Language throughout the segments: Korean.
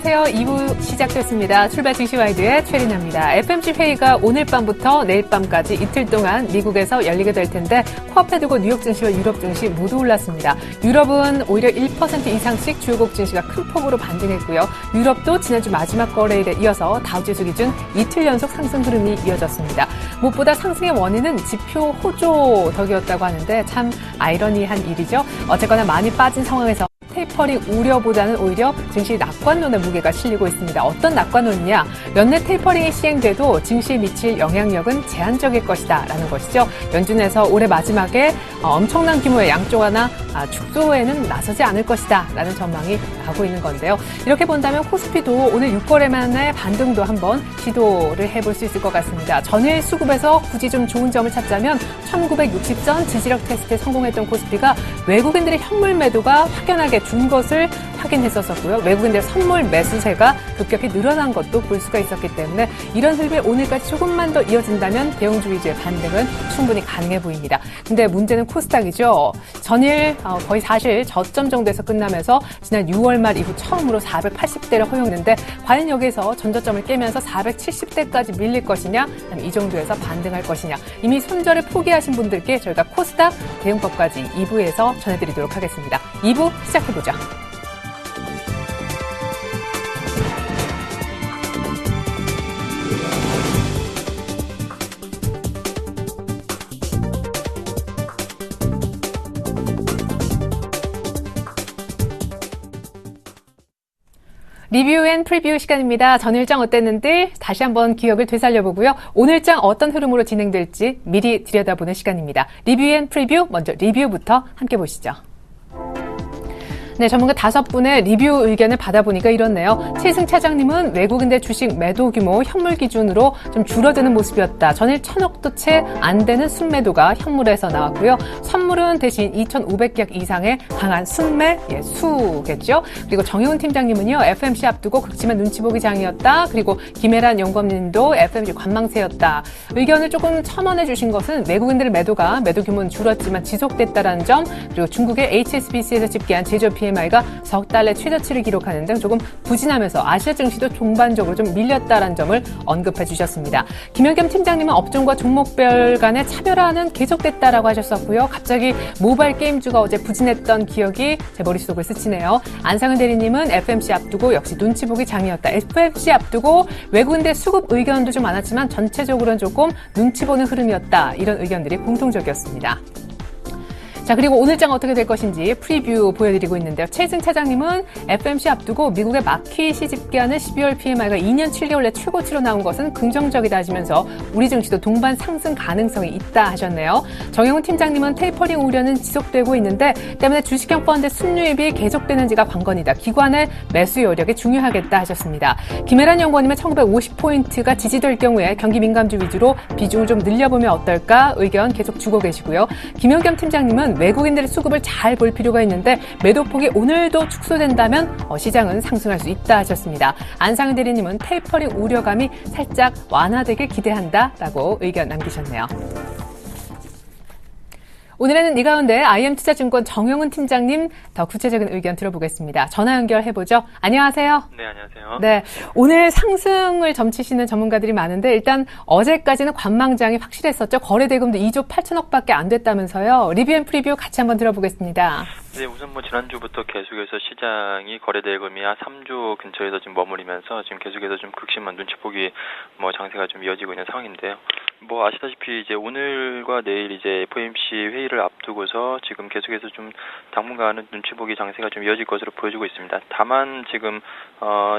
안녕하세요. 2부 시작됐습니다. 출발 증시와이드의 최리나입니다. FOMC 회의가 오늘 밤부터 내일 밤까지 이틀 동안 미국에서 열리게 될 텐데 코앞에 두고 뉴욕 증시와 유럽 증시 모두 올랐습니다. 유럽은 오히려 1% 이상씩 주요국 증시가 큰 폭으로 반등했고요. 유럽도 지난주 마지막 거래일에 이어서 다우지수 기준 이틀 연속 상승 흐름이 이어졌습니다. 무엇보다 상승의 원인은 지표 호조 덕이었다고 하는데 참 아이러니한 일이죠. 어쨌거나 많이 빠진 상황에서 테이퍼링 우려보다는 오히려 증시 낙관론의 무게가 실리고 있습니다. 어떤 낙관론이냐? 연내 테이퍼링이 시행돼도 증시에 미칠 영향력은 제한적일 것이다 라는 것이죠. 연준에서 올해 마지막에 엄청난 규모의 양적 완화 축소에는 나서지 않을 것이다 라는 전망이 나오고 있는 건데요. 이렇게 본다면 코스피도 오늘 6거래 만에 반등도 한번 시도를 해볼 수 있을 것 같습니다. 전일 수급에서 굳이 좀 좋은 점을 찾자면 1960선 지지력 테스트에 성공했던 코스피가 외국인들의 현물 매도가 확연하게 준 것을 확인했었고요. 외국인들의 선물 매수세가 급격히 늘어난 것도 볼 수가 있었기 때문에 이런 흐름이 오늘까지 조금만 더 이어진다면 대형주의주의 반등은 충분히 가능해 보입니다. 근데 문제는 코스닥이죠. 전일 거의 사실 저점 정도에서 끝나면서 지난 6월 말 이후 처음으로 480대를 허용했는데 과연 여기에서 전저점을 깨면서 470대까지 밀릴 것이냐 아니면 이 정도에서 반등할 것이냐 이미 손절을 포기하신 분들께 저희가 코스닥 대응법까지 2부에서 전해드리도록 하겠습니다. 2부 시작해보죠. 리뷰 앤 프리뷰 시간입니다. 전일장 어땠는지 다시 한번 기억을 되살려보고요. 오늘장 어떤 흐름으로 진행될지 미리 들여다보는 시간입니다. 리뷰 앤 프리뷰, 먼저 리뷰부터 함께 보시죠. 네, 전문가 5분의 리뷰 의견을 받아보니까 이렇네요. 최승 차장님은 외국인들 주식 매도 규모 현물 기준으로 좀 줄어드는 모습이었다. 전일 1,000억도 채 안 되는 순매도가 현물에서 나왔고요. 선물은 대신 2,500약 이상의 강한 순매, 수겠죠. 그리고 정혜훈 팀장님은요. FOMC 앞두고 극심한 눈치 보기 장이었다. 그리고 김혜란 연구원님도 FOMC 관망세였다. 의견을 조금 첨언해 주신 것은 외국인들의 매도가 매도 규모는 줄었지만 지속됐다라는 점, 그리고 중국의 HSBC에서 집계한 제조 PMI가 석 달 내 최저치를 기록하는 등 조금 부진하면서 아시아 증시도 종반적으로 좀 밀렸다라는 점을 언급해 주셨습니다. 김현겸 팀장님은 업종과 종목별 간의 차별화는 계속됐다라고 하셨었고요. 갑자기 모바일 게임주가 어제 부진했던 기억이 제 머릿속을 스치네요. 안상은 대리님은 FOMC 앞두고 역시 눈치 보기 장이었다. FOMC 앞두고 외국인들 수급 의견도 좀 많았지만 전체적으로는 조금 눈치 보는 흐름이었다. 이런 의견들이 공통적이었습니다. 자, 그리고 오늘장 어떻게 될 것인지 프리뷰 보여드리고 있는데요. 최승 차장님은 FOMC 앞두고 미국의 마켓이 집계하는 12월 PMI가 2년 7개월 내 최고치로 나온 것은 긍정적이다 하시면서 우리 증시도 동반 상승 가능성이 있다 하셨네요. 정영훈 팀장님은 테이퍼링 우려는 지속되고 있는데 때문에 주식형 펀드 순유입이 계속되는지가 관건이다. 기관의 매수 여력이 중요하겠다 하셨습니다. 김혜란 연구원님은 1950포인트가 지지될 경우에 경기 민감주 위주로 비중을 좀 늘려보면 어떨까 의견 계속 주고 계시고요. 김현겸 팀장님은 외국인들의 수급을 잘 볼 필요가 있는데 매도폭이 오늘도 축소된다면 시장은 상승할 수 있다 하셨습니다. 안상은 대리님은 테이퍼링 우려감이 살짝 완화되길 기대한다라고 의견 남기셨네요. 오늘은 이 가운데 IM투자증권 정영훈 팀장님 더 구체적인 의견 들어보겠습니다. 전화 연결해보죠. 안녕하세요. 네, 안녕하세요. 네, 오늘 상승을 점치시는 전문가들이 많은데 일단 어제까지는 관망장이 확실했었죠. 거래대금도 2조 8천억밖에 안 됐다면서요. 리뷰 앤 프리뷰 같이 한번 들어보겠습니다. 네, 우선 지난주부터 계속해서 시장이 거래대금이 한 3조 근처에서 지금 머무르면서 지금 계속해서 좀 극심한 눈치 보기 장세가 좀 이어지고 있는 상황인데요. 아시다시피 이제 오늘과 내일 이제 FOMC 회의를 앞두고서 지금 계속해서 좀 당분간은 눈치 보기 장세가 좀 이어질 것으로 보여지고 있습니다. 다만 지금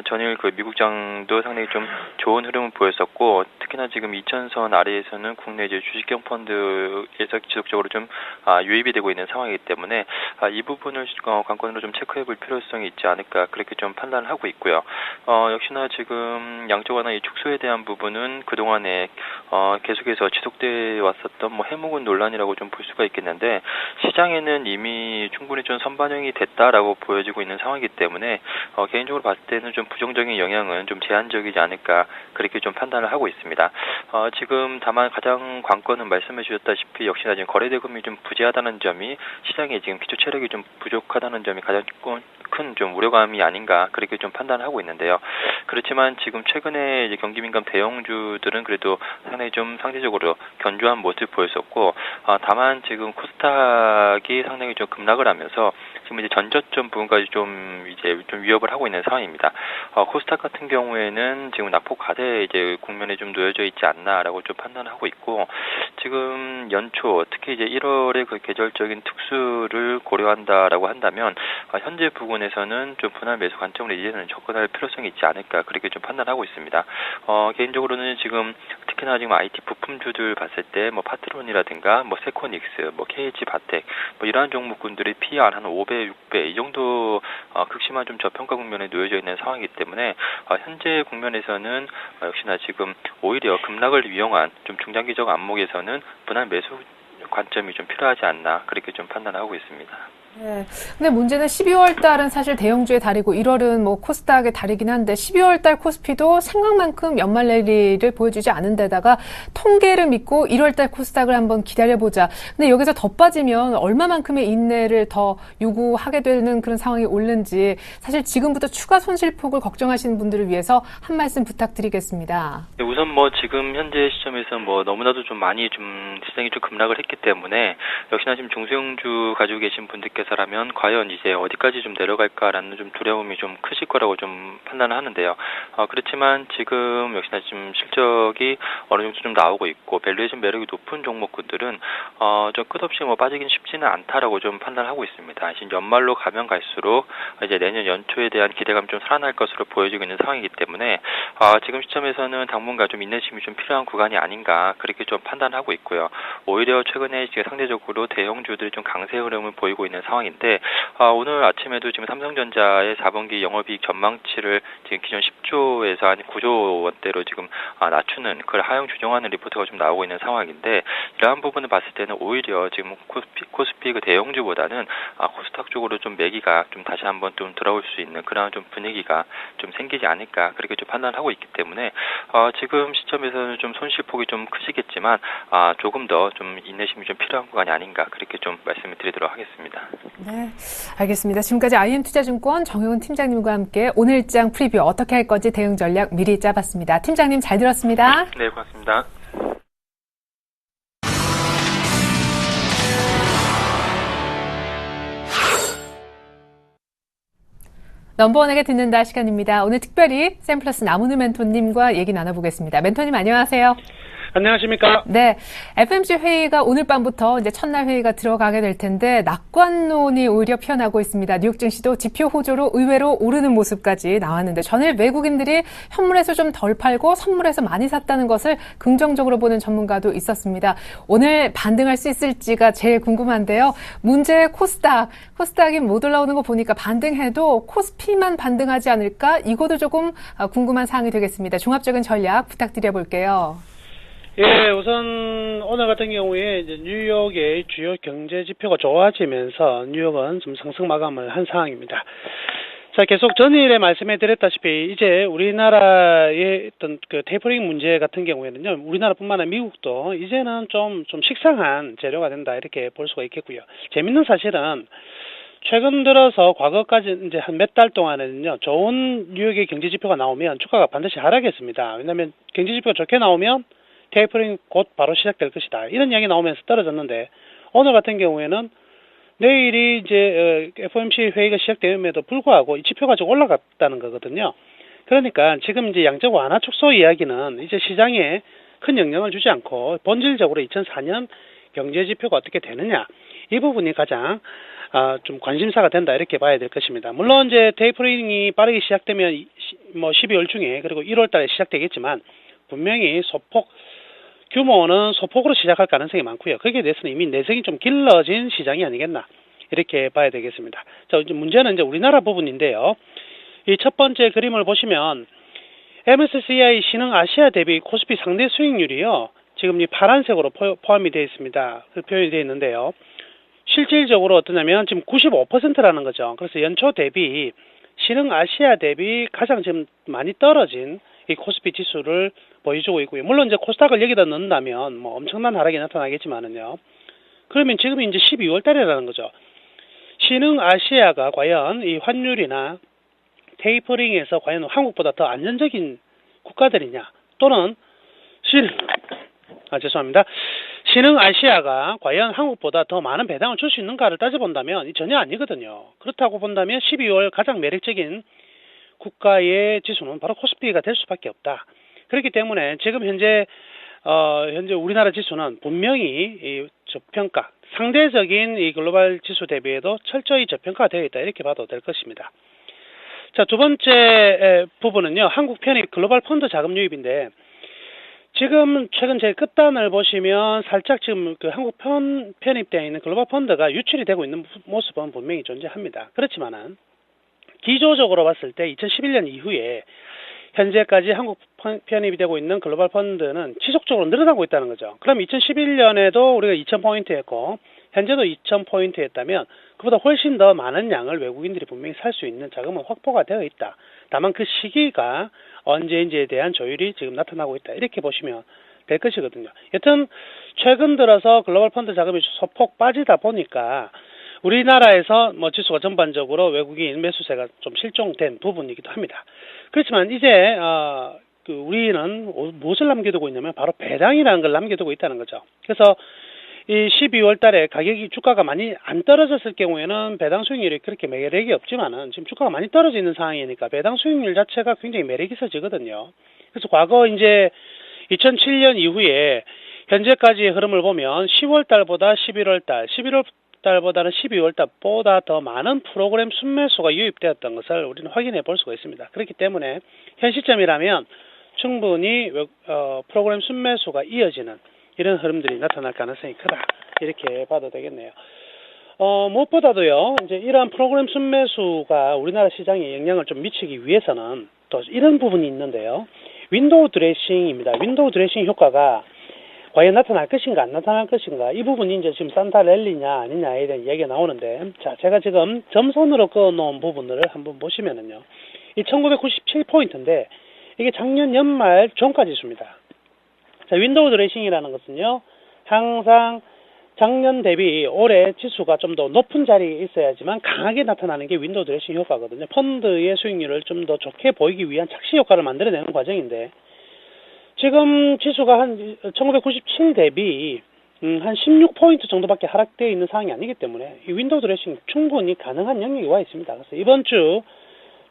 전일 그 미국장도 상당히 좀 좋은 흐름을 보였었고 특히나 지금 2,000선 아래에서는 국내 이제 주식형 펀드에서 지속적으로 좀 유입이 되고 있는 상황이기 때문에 이 부분을 관건으로 좀 체크해 볼 필요성이 있지 않을까 그렇게 좀 판단을 하고 있고요. 역시나 지금 양적 완화 이 축소에 대한 부분은 그동안에 계속해서 지속돼 왔었던 해묵은 논란이라고 좀 볼 수가 있겠는데 시장에는 이미 충분히 좀 선반영이 됐다라고 보여지고 있는 상황이기 때문에 개인적으로 봤을 때는 좀 부정적인 영향은 좀 제한적이지 않을까 그렇게 좀 판단을 하고 있습니다. 지금 다만 가장 관건은 말씀해 주셨다시피 역시나 지금 거래대금이 좀 부재하다는 점이 시장에 지금 기초 체력이 좀 부족하다는 점이 가장 큰 좀 우려감이 아닌가 그렇게 좀 판단하고 있는데요. 그렇지만 지금 최근에 이제 경기 민감 대형주들은 그래도 상당히 좀 상대적으로 견조한 모습을 보였었고, 다만 지금 코스닥이 상당히 좀 급락을 하면서 지금 이제 전저점 부분까지 좀 위협을 하고 있는 상황입니다. 코스닥 같은 경우에는 지금 낙폭 과대 이제 국면에 좀 놓여져 있지 않나라고 좀 판단하고 있고, 지금 연초 특히 이제 1월의 그 계절적인 특수를 고려한다라고 한다면 현재 부분에서는 좀 분할 매수 관점으로 이제는 접근할 필요성이 있지 않을까 그렇게 좀 판단하고 있습니다. 개인적으로는 지금 특히나 지금 IT 부품주들 봤을 때 뭐 파트론이라든가 뭐 세코닉스, 뭐 KH 바텍 뭐 이러한 종목군들이 PR 한 5배, 6배 이 정도 극심한 좀 저평가 국면에 놓여져 있는 상황이기 때문에 현재 국면에서는 역시나 지금 오히려 급락을 이용한 좀 중장기적 안목에서는 분할 매수 관점이 좀 필요하지 않나 그렇게 좀 판단하고 있습니다. 네. 근데 문제는 12월 달은 사실 대형주의 달이고 1월은 뭐 코스닥의 달이긴 한데 12월 달 코스피도 생각만큼 연말 랠리를 보여주지 않은 데다가 통계를 믿고 1월 달 코스닥을 한번 기다려보자. 근데 여기서 더 빠지면 얼마만큼의 인내를 더 요구하게 되는 그런 상황이 오는지 사실 지금부터 추가 손실폭을 걱정하시는 분들을 위해서 한 말씀 부탁드리겠습니다. 네, 우선 뭐 지금 현재 시점에서 뭐 너무나도 좀 많이 좀 시장이 좀 급락을 했기 때문에 역시나 지금 중소형주 가지고 계신 분들께서라면 과연 이제 어디까지 좀 내려갈까라는 좀 두려움이 좀 크실 거라고 좀 판단을 하는데요. 그렇지만 지금 역시나 지금 실적이 어느 정도 좀 나오고 있고 밸류에이션 매력이 높은 종목군들은 좀 끝없이 뭐 빠지긴 쉽지는 않다라고 좀 판단하고 있습니다. 지금 연말로 가면 갈수록 이제 내년 연초에 대한 기대감이 좀 살아날 것으로 보여지고 있는 상황이기 때문에 지금 시점에서는 당분간 좀 인내심이 좀 필요한 구간이 아닌가 그렇게 좀 판단하고 있고요. 오히려 최근에 지금 상대적으로 대형주들이 좀 강세 흐름을 보이고 있는 상황인데 오늘 아침에도 지금 삼성전자의 4분기 영업이익 전망치를 지금 기존 10조에서 한 9조 원대로 지금 낮추는 그걸 하향 조정하는 리포트가 좀 나오고 있는 상황인데 이러한 부분을 봤을 때는 오히려 지금 코스피 그 대형주보다는 코스닥 쪽으로 좀 매기가 좀 다시 한번 좀 들어올 수 있는 그런 좀 분위기가 좀 생기지 않을까 그렇게 좀 판단하고 있기 때문에 지금 시점에서는 좀 손실폭이 좀 크시겠지만 조금 더 좀 인내심이 좀 필요한 구간이 아닌가 그렇게 좀 말씀을 드리도록 하겠습니다. 네, 알겠습니다. 지금까지 IM투자증권 정혜원 팀장님과 함께 오늘장 프리뷰 어떻게 할 건지 대응 전략 미리 짜봤습니다. 팀장님 잘 들었습니다. 네, 고맙습니다. 넘버원에게 듣는다 시간입니다. 오늘 특별히 샘플러스 나무늘 멘토님과 얘기 나눠보겠습니다. 멘토님 안녕하세요. 안녕하십니까? 네. FMC 회의가 오늘 밤부터 이제 첫날 회의가 들어가게 될 텐데 낙관론이 오히려 피어나고 있습니다. 뉴욕 증시도 지표 호조로 의외로 오르는 모습까지 나왔는데 전일 외국인들이 현물에서 좀 덜 팔고 선물에서 많이 샀다는 것을 긍정적으로 보는 전문가도 있었습니다. 오늘 반등할 수 있을지가 제일 궁금한데요. 문제 코스닥이 못 올라오는 거 보니까 반등해도 코스피만 반등하지 않을까? 이것도 조금 궁금한 사항이 되겠습니다. 종합적인 전략 부탁드려 볼게요. 예, 우선 오늘 같은 경우에 이제 뉴욕의 주요 경제 지표가 좋아지면서 뉴욕은 좀 상승 마감을 한 상황입니다. 자, 계속 전일에 말씀해 드렸다시피 이제 우리나라의 어떤 그 테이퍼링 문제 같은 경우에는요, 우리나라뿐만 아니라 미국도 이제는 좀 식상한 재료가 된다 이렇게 볼 수가 있겠고요. 재밌는 사실은 최근 들어서 과거까지 이제 한 몇 달 동안에는요, 좋은 뉴욕의 경제 지표가 나오면 주가가 반드시 하락했습니다. 왜냐하면 경제 지표가 좋게 나오면 테이퍼링 곧 바로 시작될 것이다. 이런 이야기 나오면서 떨어졌는데 오늘 같은 경우에는 내일이 이제 FOMC 회의가 시작됨에도 불구하고 이 지표가 좀 올라갔다는 거거든요. 그러니까 지금 이제 양적 완화 축소 이야기는 이제 시장에 큰 영향을 주지 않고 본질적으로 2004년 경제 지표가 어떻게 되느냐 이 부분이 가장 좀 관심사가 된다 이렇게 봐야 될 것입니다. 물론 이제 테이퍼링이 빠르게 시작되면 뭐 12월 중에 그리고 1월 달에 시작되겠지만 분명히 규모는 소폭으로 시작할 가능성이 많고요. 거기에 대해서는 이미 내성이 좀 길러진 시장이 아니겠나 이렇게 봐야 되겠습니다. 자, 이제 문제는 이제 우리나라 부분인데요. 이 첫 번째 그림을 보시면 MSCI 신흥 아시아 대비 코스피 상대 수익률이요. 지금 이 파란색으로 포함이 되어 있습니다. 그 표현이 되어 있는데요. 실질적으로 어떠냐면 지금 95%라는 거죠. 그래서 연초 대비 신흥 아시아 대비 가장 지금 많이 떨어진 이 코스피 지수를 보여주고 있고요. 물론 이제 코스닥을 여기다 넣는다면 뭐 엄청난 하락이 나타나겠지만은요. 그러면 지금이 이제 12월 달이라는 거죠. 신흥아시아가 과연 이 환율이나 테이퍼링에서 과연 한국보다 더 안전적인 국가들이냐, 또는 신흥아시아가 과연 한국보다 더 많은 배당을 줄 수 있는가를 따져본다면 전혀 아니거든요. 그렇다고 본다면 12월 가장 매력적인 국가의 지수는 바로 코스피가 될 수밖에 없다. 그렇기 때문에 지금 현재 우리나라 지수는 분명히 이 저평가, 상대적인 이 글로벌 지수 대비해도 철저히 저평가가 되어 있다, 이렇게 봐도 될 것입니다. 자, 두 번째 부분은요, 한국 편입 글로벌 펀드 자금 유입인데, 지금 최근 제 끝단을 보시면 살짝 지금 그 한국 편입되어 있는 글로벌 펀드가 유출이 되고 있는 모습은 분명히 존재합니다. 그렇지만은 기조적으로 봤을 때 2011년 이후에 현재까지 한국 편입이 되고 있는 글로벌 펀드는 지속적으로 늘어나고 있다는 거죠. 그럼 2011년에도 우리가 2,000포인트 했고 현재도 2,000포인트 했다면 그보다 훨씬 더 많은 양을 외국인들이 분명히 살 수 있는 자금은 확보가 되어 있다. 다만 그 시기가 언제인지에 대한 조율이 지금 나타나고 있다, 이렇게 보시면 될 것이거든요. 여튼 최근 들어서 글로벌 펀드 자금이 소폭 빠지다 보니까 우리나라에서 지수가 전반적으로 외국인 매수세가 좀 실종된 부분이기도 합니다. 그렇지만 이제 우리는 무엇을 남겨두고 있냐면 바로 배당이라는 걸 남겨두고 있다는 거죠. 그래서 이 12월 달에 주가가 많이 안 떨어졌을 경우에는 배당 수익률이 그렇게 매력이 없지만은 지금 주가가 많이 떨어져 있는 상황이니까 배당 수익률 자체가 굉장히 매력이 있어지거든요. 그래서 과거 이제 2007년 이후에 현재까지의 흐름을 보면 10월 달보다 11월 달, 11월 달보다는 12월 달보다 더 많은 프로그램 순매수가 유입되었던 것을 우리는 확인해 볼 수가 있습니다. 그렇기 때문에 현 시점이라면 충분히 프로그램 순매수가 이어지는 이런 흐름들이 나타날 가능성이 크다, 이렇게 봐도 되겠네요. 무엇보다도요, 이제 이러한 프로그램 순매수가 우리나라 시장에 영향을 좀 미치기 위해서는 또 이런 부분이 있는데요. 윈도우 드레싱입니다. 윈도우 드레싱 효과가 과연 나타날 것인가 안 나타날 것인가, 이 부분이 이제 지금 산타 랠리냐 아니냐에 대한 이야기가 나오는데, 자, 제가 지금 점선으로 그어놓은 부분을 한번 보시면은요, 이 1997포인트인데 이게 작년 연말 종가 지수입니다. 자, 윈도우 드레싱이라는 것은요, 항상 작년 대비 올해 지수가 좀 더 높은 자리에 있어야지만 강하게 나타나는 게 윈도우 드레싱 효과거든요. 펀드의 수익률을 좀 더 좋게 보이기 위한 착시 효과를 만들어내는 과정인데, 지금 지수가 한 1997 대비 한 16포인트 정도밖에 하락되어 있는 상황이 아니기 때문에 이 윈도우 드레싱 충분히 가능한 영역이 와 있습니다. 그래서 이번 주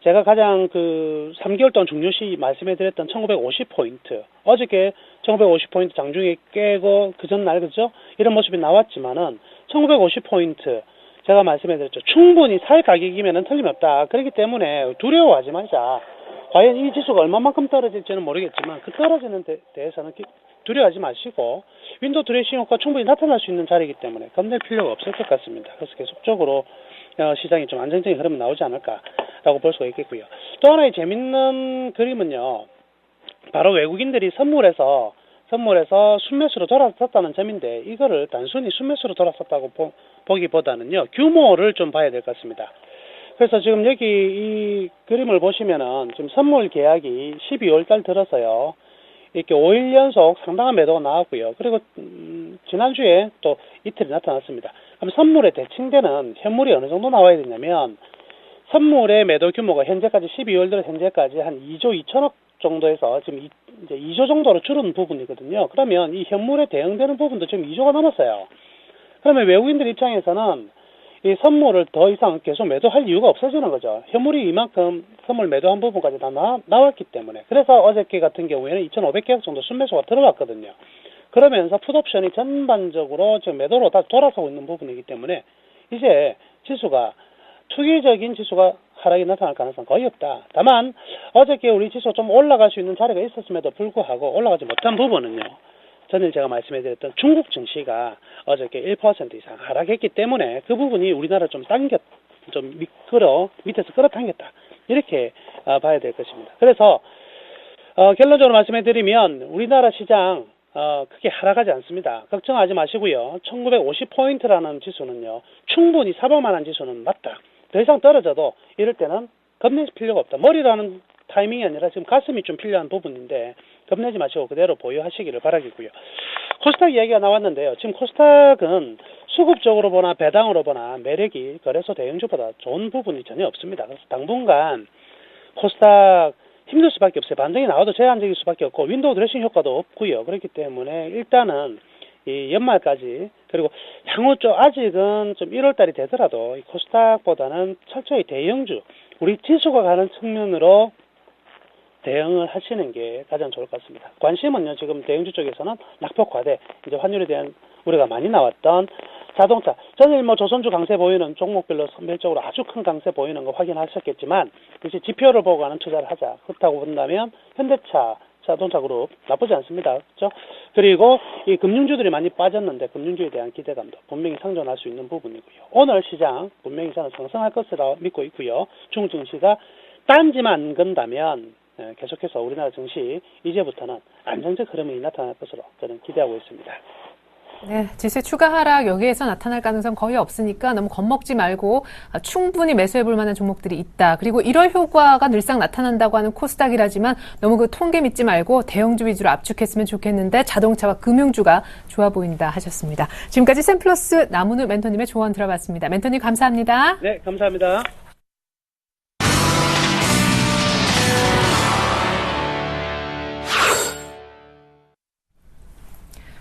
제가 가장 3개월 동안 중요시 말씀해드렸던 1950포인트, 어저께 1950포인트 장중에 깨고 그 전날, 그죠? 이런 모습이 나왔지만은 1950포인트 제가 말씀해드렸죠. 충분히 살 가격이면은 틀림없다. 그렇기 때문에 두려워하지 말자. 과연 이 지수가 얼마만큼 떨어질지는 모르겠지만 그 떨어지는 대해서는 두려워하지 마시고 윈도우 드레싱 효과 충분히 나타날 수 있는 자리이기 때문에 겁낼 필요가 없을 것 같습니다. 그래서 계속적으로 시장이 좀 안정적인 흐름이 나오지 않을까라고 볼 수가 있겠고요. 또 하나의 재밌는 그림은요, 바로 외국인들이 선물에서 순매수로 돌아섰다는 점인데, 이거를 단순히 순매수로 돌아섰다고 보기보다는요, 규모를 좀 봐야 될 것 같습니다. 그래서 지금 여기 이 그림을 보시면은 지금 선물 계약이 12월 달 들어서요, 이렇게 5일 연속 상당한 매도가 나왔고요. 그리고 지난주에 또 이틀이 나타났습니다. 그럼 선물에 대칭되는 현물이 어느 정도 나와야 되냐면, 선물의 매도 규모가 현재까지 12월 달 현재까지 한 2조 2천억 정도에서 지금 이제 2조 정도로 줄은 부분이거든요. 그러면 이 현물에 대응되는 부분도 지금 2조가 넘었어요. 그러면 외국인들 입장에서는 이 선물을 더 이상 계속 매도할 이유가 없어지는 거죠. 현물이 이만큼 선물 매도한 부분까지 다 나왔기 때문에. 그래서 어저께 같은 경우에는 2,500개억 정도 순매수가 들어갔거든요. 그러면서 풋옵션이 전반적으로 지금 매도로 다 돌아서고 있는 부분이기 때문에 이제 지수가 투기적인 지수가 하락이 나타날 가능성은 거의 없다. 다만 어저께 우리 지수 좀 올라갈 수 있는 자리가 있었음에도 불구하고 올라가지 못한 부분은요, 전에 제가 말씀해드렸던 중국 증시가 어저께 1% 이상 하락했기 때문에 그 부분이 우리나라 좀 밑에서 끌어당겼다, 이렇게 봐야 될 것입니다. 그래서 결론적으로 말씀해드리면 우리나라 시장 크게 하락하지 않습니다. 걱정하지 마시고요. 1950포인트라는 지수는요, 충분히 사볼만한 지수는 맞다. 더 이상 떨어져도 이럴 때는 겁낼 필요가 없다. 머리라는 타이밍이 아니라 지금 가슴이 좀 필요한 부분인데 겁내지 마시고 그대로 보유하시기를 바라겠고요. 코스닥 이야기가 나왔는데요. 지금 코스닥은 수급적으로 보나 배당으로 보나 매력이 거래소 대형주보다 좋은 부분이 전혀 없습니다. 그래서 당분간 코스닥 힘들 수밖에 없어요. 반등이 나와도 제한적일 수밖에 없고 윈도우 드레싱 효과도 없고요. 그렇기 때문에 일단은 이 연말까지 그리고 향후 좀 아직은 좀 1월달이 되더라도 이 코스닥보다는 철저히 대형주 우리 지수가 가는 측면으로 대응을 하시는 게 가장 좋을 것 같습니다. 관심은요, 지금 대형주 쪽에서는 낙폭 과대, 이제 환율에 대한 우려가 많이 나왔던 자동차, 전일 조선주 강세 보이는 종목별로 선별적으로 아주 큰 강세 보이는 거 확인하셨겠지만, 이제 지표를 보고 가는 투자를 하자. 그렇다고 본다면, 현대차, 자동차 그룹 나쁘지 않습니다. 그렇죠? 그리고 이 금융주들이 많이 빠졌는데, 금융주에 대한 기대감도 분명히 상존할 수 있는 부분이고요. 오늘 시장 분명히 저는 상승할 것이라 믿고 있고요. 중국 증시가 딴지만 안 건다면, 계속해서 우리나라 증시 이제부터는 안정적 흐름이 나타날 것으로 저는 기대하고 있습니다. 네, 지수 추가 하락 여기에서 나타날 가능성 거의 없으니까 너무 겁먹지 말고 충분히 매수해볼 만한 종목들이 있다. 그리고 1월 효과가 늘상 나타난다고 하는 코스닥이라지만 너무 그 통계 믿지 말고 대형주 위주로 압축했으면 좋겠는데 자동차와 금융주가 좋아 보인다 하셨습니다. 지금까지 샘플러스 남은우 멘토님의 조언 들어봤습니다. 멘토님 감사합니다. 네, 감사합니다.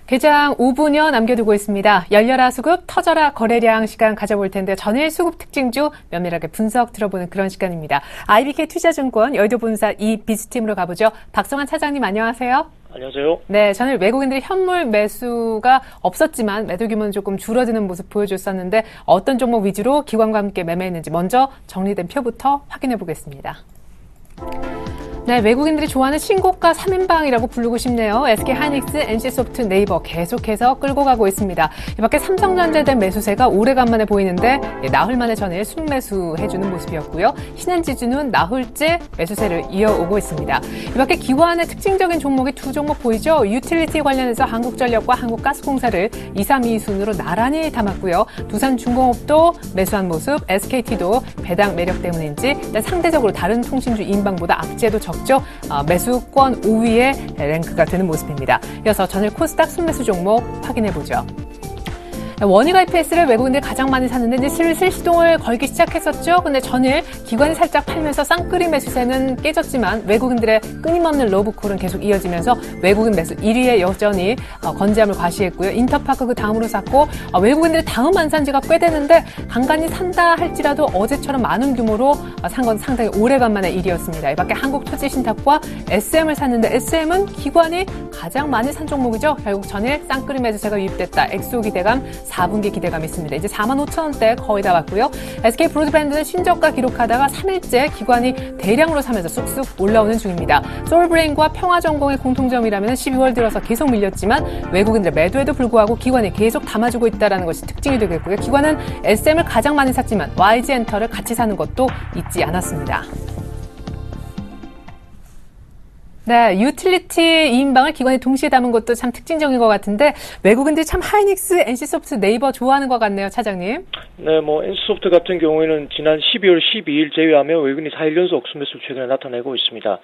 개장 5분여 남겨두고 있습니다. 열려라 수급, 터져라 거래량 시간 가져볼 텐데 전일 수급 특징주 면밀하게 분석 들어보는 그런 시간입니다. IBK 투자증권 여의도 본사 이비즈팀으로 가보죠. 박성환 차장님 안녕하세요. 안녕하세요. 네, 전일 외국인들이 현물 매수가 없었지만 매도 규모는 조금 줄어드는 모습 보여줬었는데 어떤 종목 위주로 기관과 함께 매매했는지 먼저 정리된 표부터 확인해 보겠습니다. 네, 외국인들이 좋아하는 신고가 3인방이라고 부르고 싶네요. SK하이닉스, NC소프트, 네이버 계속해서 끌고 가고 있습니다. 이 밖에 삼성전자에 대한 매수세가 오래간만에 보이는데 나흘 만에 전일 순매수해주는 모습이었고요. 신한지주는 나흘째 매수세를 이어오고 있습니다. 이 밖에 기관의 특징적인 종목이 두 종목 보이죠? 유틸리티 관련해서 한국전력과 한국가스공사를 2, 3, 2순으로 나란히 담았고요. 두산중공업도 매수한 모습, SKT도 배당 매력 때문인지 일단 상대적으로 다른 통신주 인방보다 악재도 적죠. 매수권 5위에 랭크가 되는 모습입니다. 이어서 전일 코스닥 순매수 종목 확인해보죠. 원익 IPS를 외국인들이 가장 많이 샀는데 이제 슬슬 시동을 걸기 시작했었죠. 근데 전일 기관이 살짝 팔면서 쌍끌이 매수세는 깨졌지만 외국인들의 끊임없는 러브콜은 계속 이어지면서 외국인 매수 1위에 여전히 건재함을 과시했고요. 인터파크 그 다음으로 샀고 외국인들이 다음 안산지가 꽤 되는데 간간히 산다 할지라도 어제처럼 많은 규모로 산 건 상당히 오래간만의 일이었습니다. 이 밖에 한국토지신탁과 SM을 샀는데 SM은 기관이 가장 많이 산 종목이죠. 결국 전일 쌍끌이 매수세가 유입됐다. 엑소 기대감 4분기 기대감이 있습니다. 이제 45,000원대 거의 다 왔고요. SK 브로드밴드는 신저가 기록하다가 3일째 기관이 대량으로 사면서 쑥쑥 올라오는 중입니다. 솔브레인과 평화전공의 공통점이라면 12월 들어서 계속 밀렸지만 외국인들 매도에도 불구하고 기관이 계속 담아주고 있다는 것이 특징이 되겠고요. 기관은 SM을 가장 많이 샀지만 YG엔터를 같이 사는 것도 잊지 않았습니다. 네, 유틸리티 2인방을 기관이 동시에 담은 것도 참 특징적인 것 같은데 외국인들이 참 하이닉스, NC소프트, 네이버 좋아하는 것 같네요, 차장님. 네, NC소프트 같은 경우에는 지난 12월 12일 제외하면 외국인이 4일 연속 순매수를 최근에 나타내고 있습니다.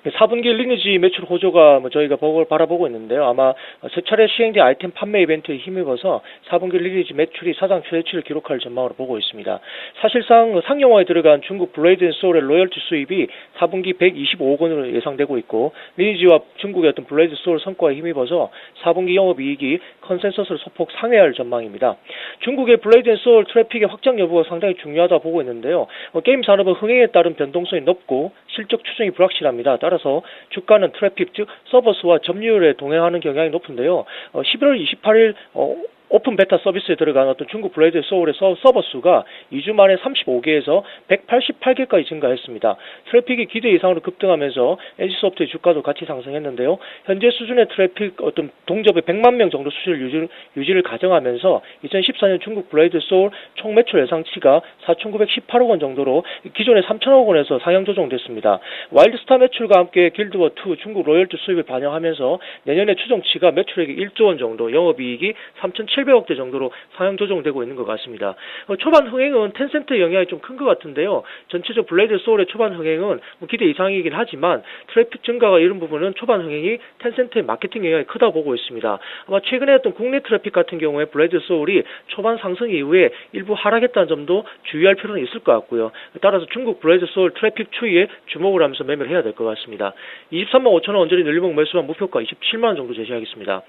4분기 리니지 매출 호조가 저희가 바라보고 있는데요. 아마 세 차례 시행된 아이템 판매 이벤트에 힘입어서 4분기 리니지 매출이 사상 최대치를 기록할 전망으로 보고 있습니다. 사실상 상용화에 들어간 중국 블레이드 앤 소울의 로열티 수입이 4분기 125억 원으로 예상되고 있고 리니지와 중국의 어떤 블레이드 소울 성과에 힘입어서 4분기 영업이익이 컨센서스를 소폭 상회할 전망입니다. 중국의 블레이드 앤 소울 트래픽의 확장 여부가 상당히 중요하다 보고 있는데요. 게임 산업은 흥행에 따른 변동성이 높고 실적 추정이 불확실합니다. 따라서 주가는 트래픽 즉 서버스와 점유율에 동행하는 경향이 높은데요. 11월 28일 오픈 베타 서비스에 들어간 어떤 중국 블레이드 소울의 서버 수가 2주 만에 35개에서 188개까지 증가했습니다. 트래픽이 기대 이상으로 급등하면서 NC소프트의 주가도 같이 상승했는데요. 현재 수준의 트래픽 어떤 동접의 100만 명 정도 수준을 유지를 가정하면서 2014년 중국 블레이드 소울 총 매출 예상치가 4,918억 원 정도로 기존의 3,000억 원에서 상향 조정됐습니다. 와일드스타 매출과 함께 길드워2 중국 로열티 수입을 반영하면서 내년에 추정치가 매출액이 1조 원 정도, 영업이익이 3,700억 800억대 정도로 상향 조정되고 있는 것 같습니다. 초반 흥행은 텐센트의 영향이 좀 큰 것 같은데요. 전체적 블레이드 소울의 초반 흥행은 기대 이상이긴 하지만 트래픽 증가가 이런 부분은 초반 흥행이 텐센트의 마케팅 영향이 크다 보고 있습니다. 아마 최근에 어떤 국내 트래픽 같은 경우에 블레이드 소울이 초반 상승 이후에 일부 하락했다는 점도 주의할 필요는 있을 것 같고요. 따라서 중국 블레이드 소울 트래픽 추이에 주목을 하면서 매매를 해야 될 것 같습니다. 23만 5천 원 언저리 늘리목 매수한 목표가 27만 원 정도 제시하겠습니다.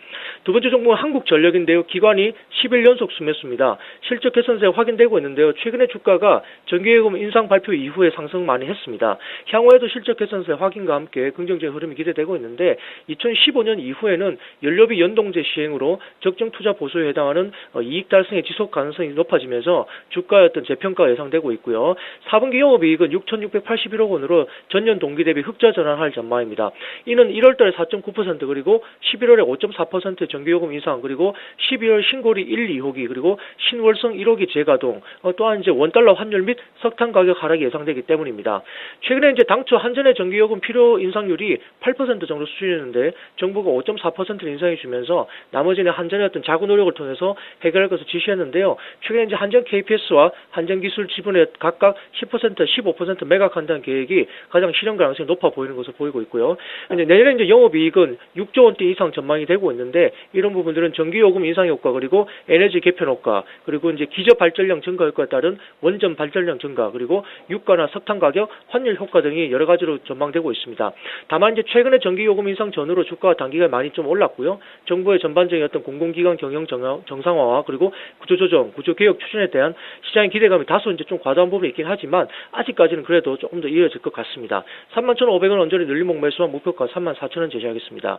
두 번째 종목은 한국전력인데요. 기관이 10일 연속 순매수입니다. 실적 개선세 확인되고 있는데요. 최근에 주가가 정기예금 인상 발표 이후에 상승 많이 했습니다. 향후에도 실적 개선세 확인과 함께 긍정적인 흐름이 기대되고 있는데 2015년 이후에는 연료비 연동제 시행으로 적정 투자 보수에 해당하는 이익 달성의 지속 가능성이 높아지면서 주가의 어떤 재평가가 예상되고 있고요. 4분기 영업이익은 6,681억 원으로 전년 동기 대비 흑자 전환할 전망입니다. 이는 1월달에 4.9% 그리고 11월에 5.4% 정기요금 인상 그리고 12월 신고리 1, 2호기 그리고 신월성 1호기 재가동 또한 이제 원달러 환율 및 석탄 가격 하락이 예상되기 때문입니다. 최근에 이제 당초 한전의 정기요금 필요 인상률이 8% 정도 수준이었는데 정부가 5.4%를 인상해 주면서 나머지는 한전의 어떤 자구 노력을 통해서 해결할 것을 지시했는데요. 최근에 이제 한전 KPS와 한전기술 지분에 각각 10%, 15% 매각한다는 계획이 가장 실현 가능성이 높아 보이는 것으로 보이고 있고요. 이제 내년에 이제 영업이익은 6조 원대 이상 전망이 되고 있는데 이런 부분들은 전기요금 인상 효과 그리고 에너지 개편 효과 그리고 이제 기저 발전량 증가 효과에 따른 원전 발전량 증가 그리고 유가나 석탄 가격, 환율 효과 등이 여러 가지로 전망되고 있습니다. 다만 이제 최근에 전기요금 인상 전후로 주가가 단기간에 많이 좀 올랐고요. 정부의 전반적인 어떤 공공기관 경영 정상화와 그리고 구조조정, 구조개혁 추진에 대한 시장의 기대감이 다소 이제 좀 과도한 부분이 있긴 하지만 아직까지는 그래도 조금 더 이어질 것 같습니다. 31,500원 언저리 늘리목 매수한 목표가 34,000원 제시하겠습니다.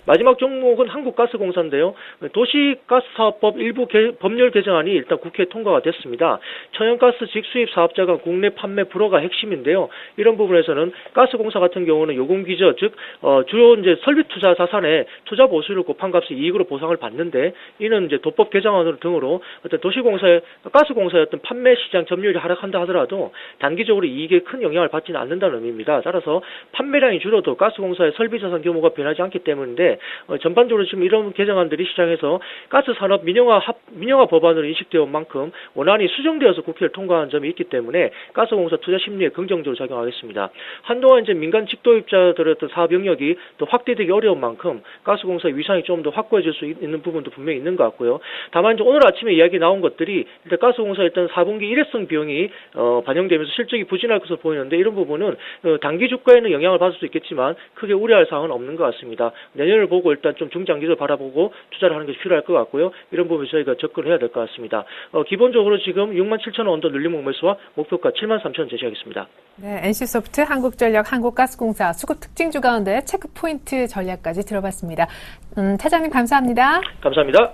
마지막 종목은 한국가스공사인데요. 도시가스사업법 일부 법률 개정안이 일단 국회에 통과가 됐습니다. 천연가스 직수입 사업자가 국내 판매 불허가 핵심인데요. 이런 부분에서는 가스공사 같은 경우는 요금기저 즉 주로 이제 설비 투자 자산의 투자 보수율을 곱한 값을 이익으로 보상을 받는데 이는 이제 도법 개정안 등으로 어떤 도시공사의 가스공사의 어떤 판매 시장 점유율이 하락한다 하더라도 단기적으로 이익에 큰 영향을 받지는 않는다는 의미입니다. 따라서 판매량이 줄어도 가스공사의 설비 자산 규모가 변하지 않기 때문인데 전반적으로 지금 이런 개정안들이 시장에서 가스산업 민영화 법안으로 인식되어 온 만큼 원안이 수정되어서 국회를 통과한 점이 있기 때문에 가스공사 투자 심리에 긍정적으로 작용하겠습니다. 한동안 이제 민간 직도입자들의 어떤 사업 영역이 또 확대되기 어려운 만큼 가스공사의 위상이 좀 더 확고해질 수 있는 부분도 분명히 있는 것 같고요. 다만 이제 오늘 아침에 이야기 나온 것들이 일단 가스공사 일단 4분기 일회성 비용이 반영되면서 실적이 부진할 것으로 보이는데 이런 부분은 단기 주가에는 영향을 받을 수 있겠지만 크게 우려할 사항은 없는 것 같습니다. 내년을 보고 일단 좀 중장기를 바라보고 투자를 하는 것이 필요할 것 같고요. 이런 부분에 저희가 접근해야 될 것 같습니다. 기본적으로 지금 67,000원 언더 늘리목 매수와 목표가 73,000원 제시하겠습니다. 네, NC소프트, 한국전력, 한국가스공사 수급 특징주 가운데 체크포인트 전략까지 들어봤습니다. 차장님 감사합니다. 감사합니다.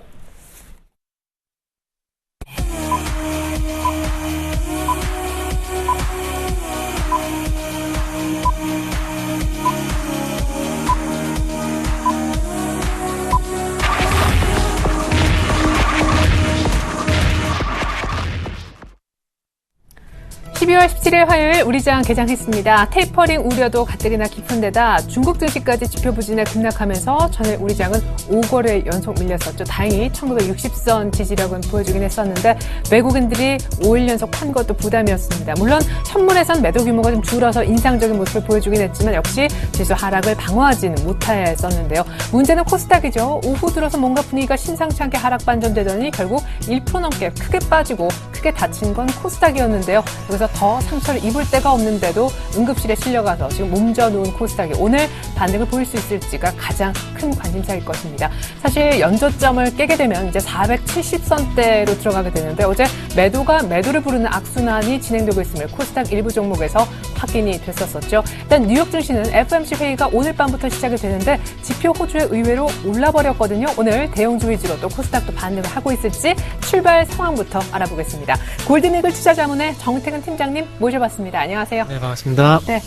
(12월 17일) 화요일 우리장 개장했습니다. 테이퍼링 우려도 가뜩이나 깊은 데다 중국 증시까지 지표 부진에 급락하면서 전일 우리장은 5거래 연속 밀렸었죠. 다행히 1960선 지지력은 보여주긴 했었는데 외국인들이 5일 연속 판 것도 부담이었습니다. 물론 현물에선 매도 규모가 좀 줄어서 인상적인 모습을 보여주긴 했지만 역시 지수 하락을 방어하지는 못했었는데요. 문제는 코스닥이죠. 오후 들어서 뭔가 분위기가 심상치 않게 하락 반전되더니 결국 1% 넘게 크게 빠지고 크게 다친 건 코스닥이었는데요. 여기서 더 상처를 입을 데가 없는데도 응급실에 실려가서 지금 몸져 놓은 코스닥이 오늘 반등을 보일 수 있을지가 가장 큰 관심사일 것입니다. 사실 연저점을 깨게 되면 이제 470선대로 들어가게 되는데 어제 매도를 부르는 악순환이 진행되고 있음을 코스닥 일부 종목에서 확인이 됐었죠. 일단 뉴욕 증시는 FOMC 회의가 오늘 밤부터 시작이 되는데 지표 호주에 의외로 올라버렸거든요. 오늘 대형주 위주로 또 코스닥도 반등을 하고 있을지 출발 상황부터 알아보겠습니다. 골든이글 투자자문의 정태근 팀장님 모셔봤습니다. 안녕하세요. 네, 반갑습니다. 네.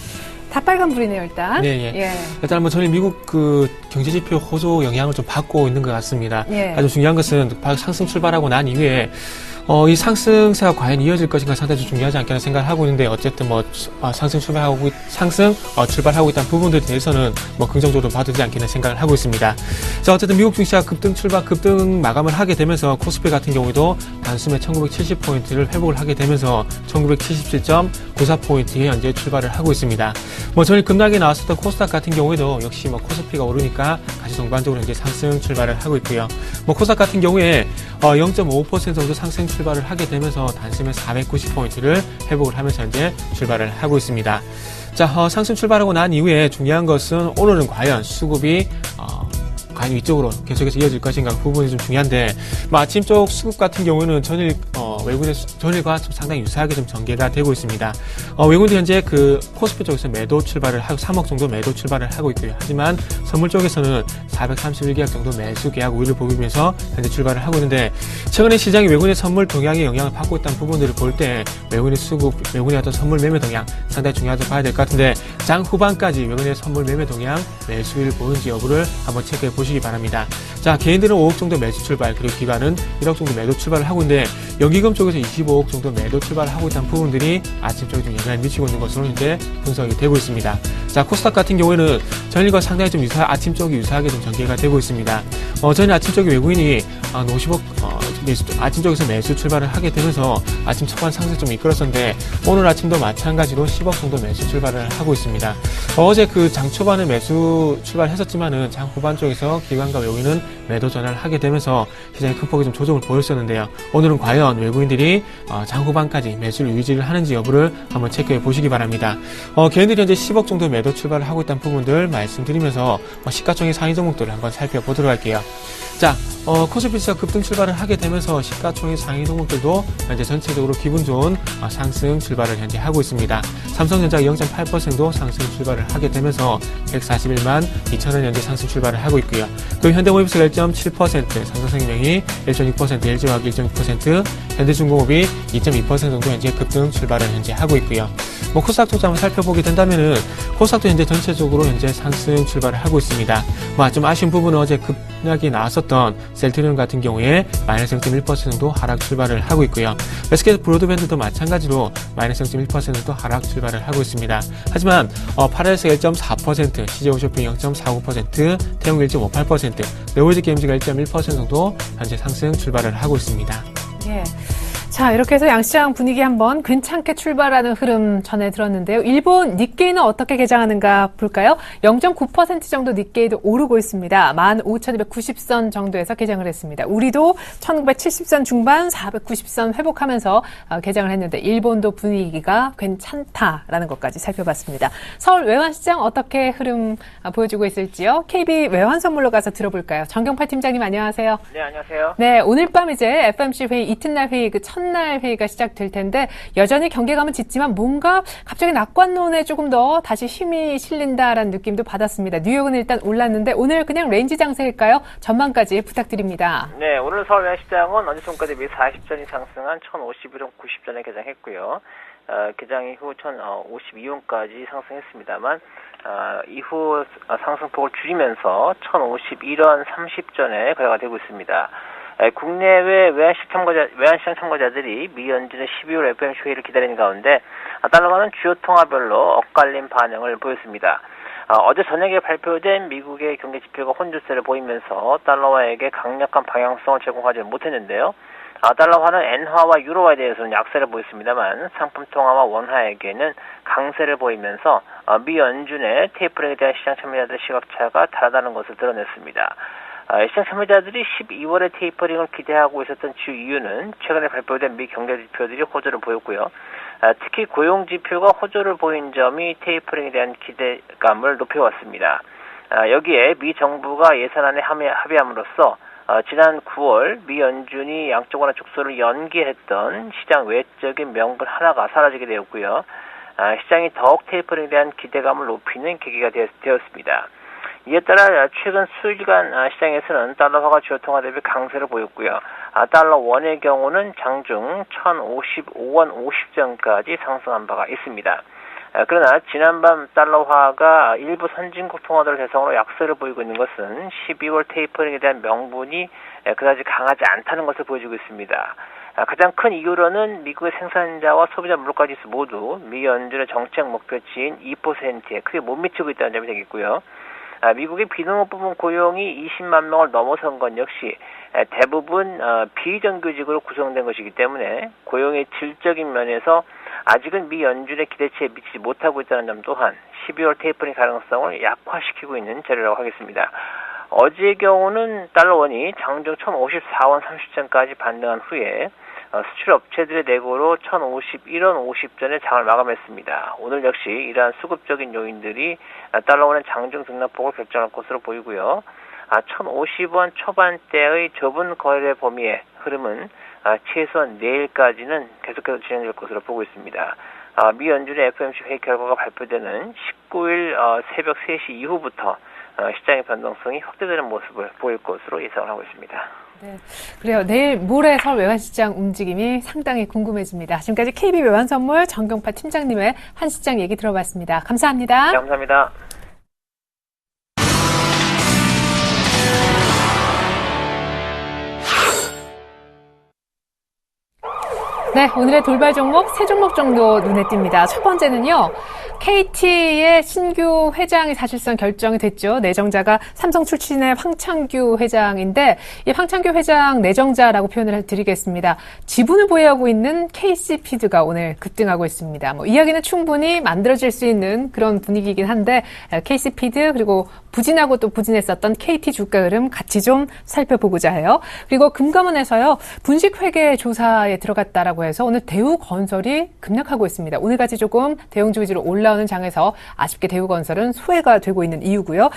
다 빨간불이네요, 일단. 네, 예. 일단 뭐 저희 미국 그 경제지표 호조 영향을 좀 받고 있는 것 같습니다. 예. 아주 중요한 것은 상승 출발하고 난 이후에 이 상승세가 과연 이어질 것인가 상당히 좀 중요하지 않겠나 생각을 하고 있는데 어쨌든 상승 출발하고 있다는 부분들에 대해서는 긍정적으로 봐도 되지 않겠나 생각을 하고 있습니다. 자, 어쨌든 미국 증시가 급등 마감을 하게 되면서 코스피 같은 경우에도 단숨에 1970포인트를 회복을 하게 되면서 1977.94포인트에 현재 출발을 하고 있습니다. 전일 급락이 나왔었던 코스닥 같은 경우에도 역시 코스피가 오르니까 같이 동반적으로 현재 상승 출발을 하고 있고요. 코스닥 같은 경우에 0.5% 정도 상승 출발을 하게 되면서 단숨에 490포인트를 회복을 하면서 현재 출발을 하고 있습니다. 자, 상승 출발하고 난 이후에 중요한 것은 오늘은 과연 수급이 과연 위쪽으로 계속해서 이어질 것인가 그 부분이 좀 중요한데 아침 쪽 수급 같은 경우는 외국인의 전일과 좀 상당히 유사하게 좀 전개가 되고 있습니다. 외국인들 현재 그 코스피 쪽에서 매도 출발을 하고 3억 정도 매도 출발을 하고 있고요. 하지만 선물 쪽에서는 431계약 정도 매수 계약 우위를 보이면서 현재 출발을 하고 있는데 최근에 시장이 외국인의 선물 동향에 영향을 받고 있다는 부분들을 볼 때 외국인의 어떤 선물 매매 동향 상당히 중요하다고 봐야 될 것 같은데 장 후반까지 외국인의 선물 매매 동향 매수를 보는지 여부를 한번 체크해 보시기 바랍니다. 자, 개인들은 5억 정도 매수 출발 그리고 기관은 1억 정도 매도 출발을 하고 있는데 연기금 쪽에서 25억 정도 매도 출발을 하고 있다는 부분들이 아침 쪽에 좀 영향을 미치고 있는 것으로 이제 분석이 되고 있습니다. 자, 코스닥 같은 경우에는 전일과 상당히 좀 아침 쪽이 유사하게 좀 전개가 되고 있습니다. 전일 아침 쪽에 외국인이 50억 아침 쪽에서 매수 출발을 하게 되면서 아침 초반 상승 좀 이끌었었는데 오늘 아침도 마찬가지로 10억 정도 매수 출발을 하고 있습니다. 어제 그 장 초반에 매수 출발했었지만은 장 후반 쪽에서 기관과 외국인은 매도 전환을 하게 되면서 시장이 큰 폭의 좀 조정을 보였었는데요. 오늘은 과연 외국인들이 장 후반까지 매수를 유지를 하는지 여부를 한번 체크해 보시기 바랍니다. 개인들이 현재 10억 정도 매도 출발을 하고 있다는 부분들 말씀드리면서 시가총액 상위 종목들을 한번 살펴보도록 할게요. 자, 코스피가 급등 출발을 하게 되면서 시가총액 상위 종목들도 현재 전체적으로 기분 좋은 상승 출발을 현재 하고 있습니다. 삼성전자가 0.8% 상승 출발을 하게 되면서 141만 2천원 현재 상승 출발을 하고 있고요. 그리고 현대모비스가 1.7%, 삼성생명이 1.6%, LG화학이 1.6%, 현대중공업이 2.2% 정도 현재 급등 출발을 현재 하고 있고요. 코스닥 쪽도 한번 살펴보게 된다면은 코스닥도 현재 전체적으로 현재 상승 출발을 하고 있습니다. 좀 아쉬운 부분은 어제 급락이 나왔었던 셀트리온 같은 경우에 마이너스 0.1% 정도 하락 출발을 하고 있고요. SK 브로드밴드도 마찬가지로 마이너스 0.1% 정도 하락 출발을 하고 있습니다. 하지만 파라다이스가 1.4%, CJ홈쇼핑 0.49%, 태용 1.58%, 네오지 게임즈가 1.1% 정도 현재 상승 출발을 하고 있습니다. 예. 자, 이렇게 해서 양시장 분위기 한번 괜찮게 출발하는 흐름 전해 들었는데요. 일본 니케이는 어떻게 개장하는가 볼까요? 0.9% 정도 니케이도 오르고 있습니다. 15,290선 정도에서 개장을 했습니다. 우리도 1970선 중반 490선 회복하면서 개장을 했는데 일본도 분위기가 괜찮다라는 것까지 살펴봤습니다. 서울 외환시장 어떻게 흐름 보여주고 있을지요? KB 외환선물로 가서 들어볼까요? 정경팔 팀장님 안녕하세요. 네, 안녕하세요. 네, 오늘 밤 이제 FOMC 회의 이튿날 회의 첫날 회의가 시작될 텐데 여전히 경계감은 짙지만 뭔가 갑자기 낙관론에 조금 더 다시 힘이 실린다라는 느낌도 받았습니다. 뉴욕은 일단 올랐는데 오늘 그냥 레인지 장세일까요? 전망까지 부탁드립니다. 네, 오늘 서울 외환시장은 어제 종가 대비 40전이 상승한 1,051원 90전에 개장했고요. 개장 이후 1,052원까지 상승했습습니다만 이후 상승폭을 줄이면서 1,051원 30전에 거래가 되고 있습니다. 국내외 외환시장 참가자들이 미 연준의 12월 FOMC 회의를 기다리는 가운데 달러화는 주요 통화별로 엇갈린 반응을 보였습니다. 어제 저녁에 발표된 미국의 경제 지표가 혼조세를 보이면서 달러화에게 강력한 방향성을 제공하지 못했는데요. 달러화는 엔화와 유로화에 대해서는 약세를 보였습니다만 상품 통화와 원화에게는 강세를 보이면서 미 연준의 테이퍼링에 대한 시장 참여자들의 시각차가 다르다는 것을 드러냈습니다. 시장 참여자들이 12월에 테이퍼링을 기대하고 있었던 주 이유는 최근에 발표된 미 경제 지표들이 호조를 보였고요. 특히 고용 지표가 호조를 보인 점이 테이퍼링에 대한 기대감을 높여왔습니다. 여기에 미 정부가 예산안에 합의함으로써 지난 9월 미 연준이 양적 완화 축소를 연기했던 시장 외적인 명분 하나가 사라지게 되었고요. 시장이 더욱 테이퍼링에 대한 기대감을 높이는 계기가 되었습니다. 이에 따라 최근 수일간 시장에서는 달러화가 주요 통화 대비 강세를 보였고요. 달러 원의 경우는 장중 1,055원 50전까지 상승한 바가 있습니다. 그러나 지난밤 달러화가 일부 선진국 통화들을 대상으로 약세를 보이고 있는 것은 12월 테이퍼링에 대한 명분이 그다지 강하지 않다는 것을 보여주고 있습니다. 가장 큰 이유로는 미국의 생산자와 소비자 물가지수 모두 미 연준의 정책 목표치인 2%에 크게 못 미치고 있다는 점이 되겠고요. 미국의 비농업 부문 고용이 20만 명을 넘어선 건 역시 대부분 비정규직으로 구성된 것이기 때문에 고용의 질적인 면에서 아직은 미 연준의 기대치에 미치지 못하고 있다는 점 또한 12월 테이퍼링 가능성을 약화시키고 있는 자료라고 하겠습니다. 어제의 경우는 달러원이 장중 1,054원 30전까지 반등한 후에 수출 업체들의 내고로 1,051원 50전에 장을 마감했습니다. 오늘 역시 이러한 수급적인 요인들이 달러원의 장중 등락폭을 결정할 것으로 보이고요. 1,050원 초반대의 좁은 거래 범위의 흐름은 최소한 내일까지는 계속해서 진행될 것으로 보고 있습니다. 미 연준의 FOMC 회의 결과가 발표되는 19일 새벽 3시 이후부터 시장의 변동성이 확대되는 모습을 보일 것으로 예상을 하고 있습니다. 네, 그래요. 내일 모레 서울 외환시장 움직임이 상당히 궁금해집니다. 지금까지 KB 외환선물 정경파 팀장님의 한시장 얘기 들어봤습니다. 감사합니다. 네, 감사합니다. 네, 오늘의 돌발 종목 세 종목 정도 눈에 띕니다. 첫 번째는요. KT의 신규 회장이 사실상 결정이 됐죠. 내정자가 삼성 출신의 황창규 회장인데 이 황창규 회장 내정자라고 표현을 드리겠습니다. 지분을 보유하고 있는 KC피드가 오늘 급등하고 있습니다. 이야기는 충분히 만들어질 수 있는 그런 분위기이긴 한데 KC피드 그리고 부진하고 또 부진했었던 KT 주가 흐름 같이 좀 살펴보고자 해요. 그리고 금감원에서요. 분식회계 조사에 들어갔다라고 해서 오늘 대우건설이 급락하고 있습니다. 오늘까지 조금 대형주 위주로 올라오는 장에서 아쉽게 대우건설은 소외가 되고 있는 이유고요.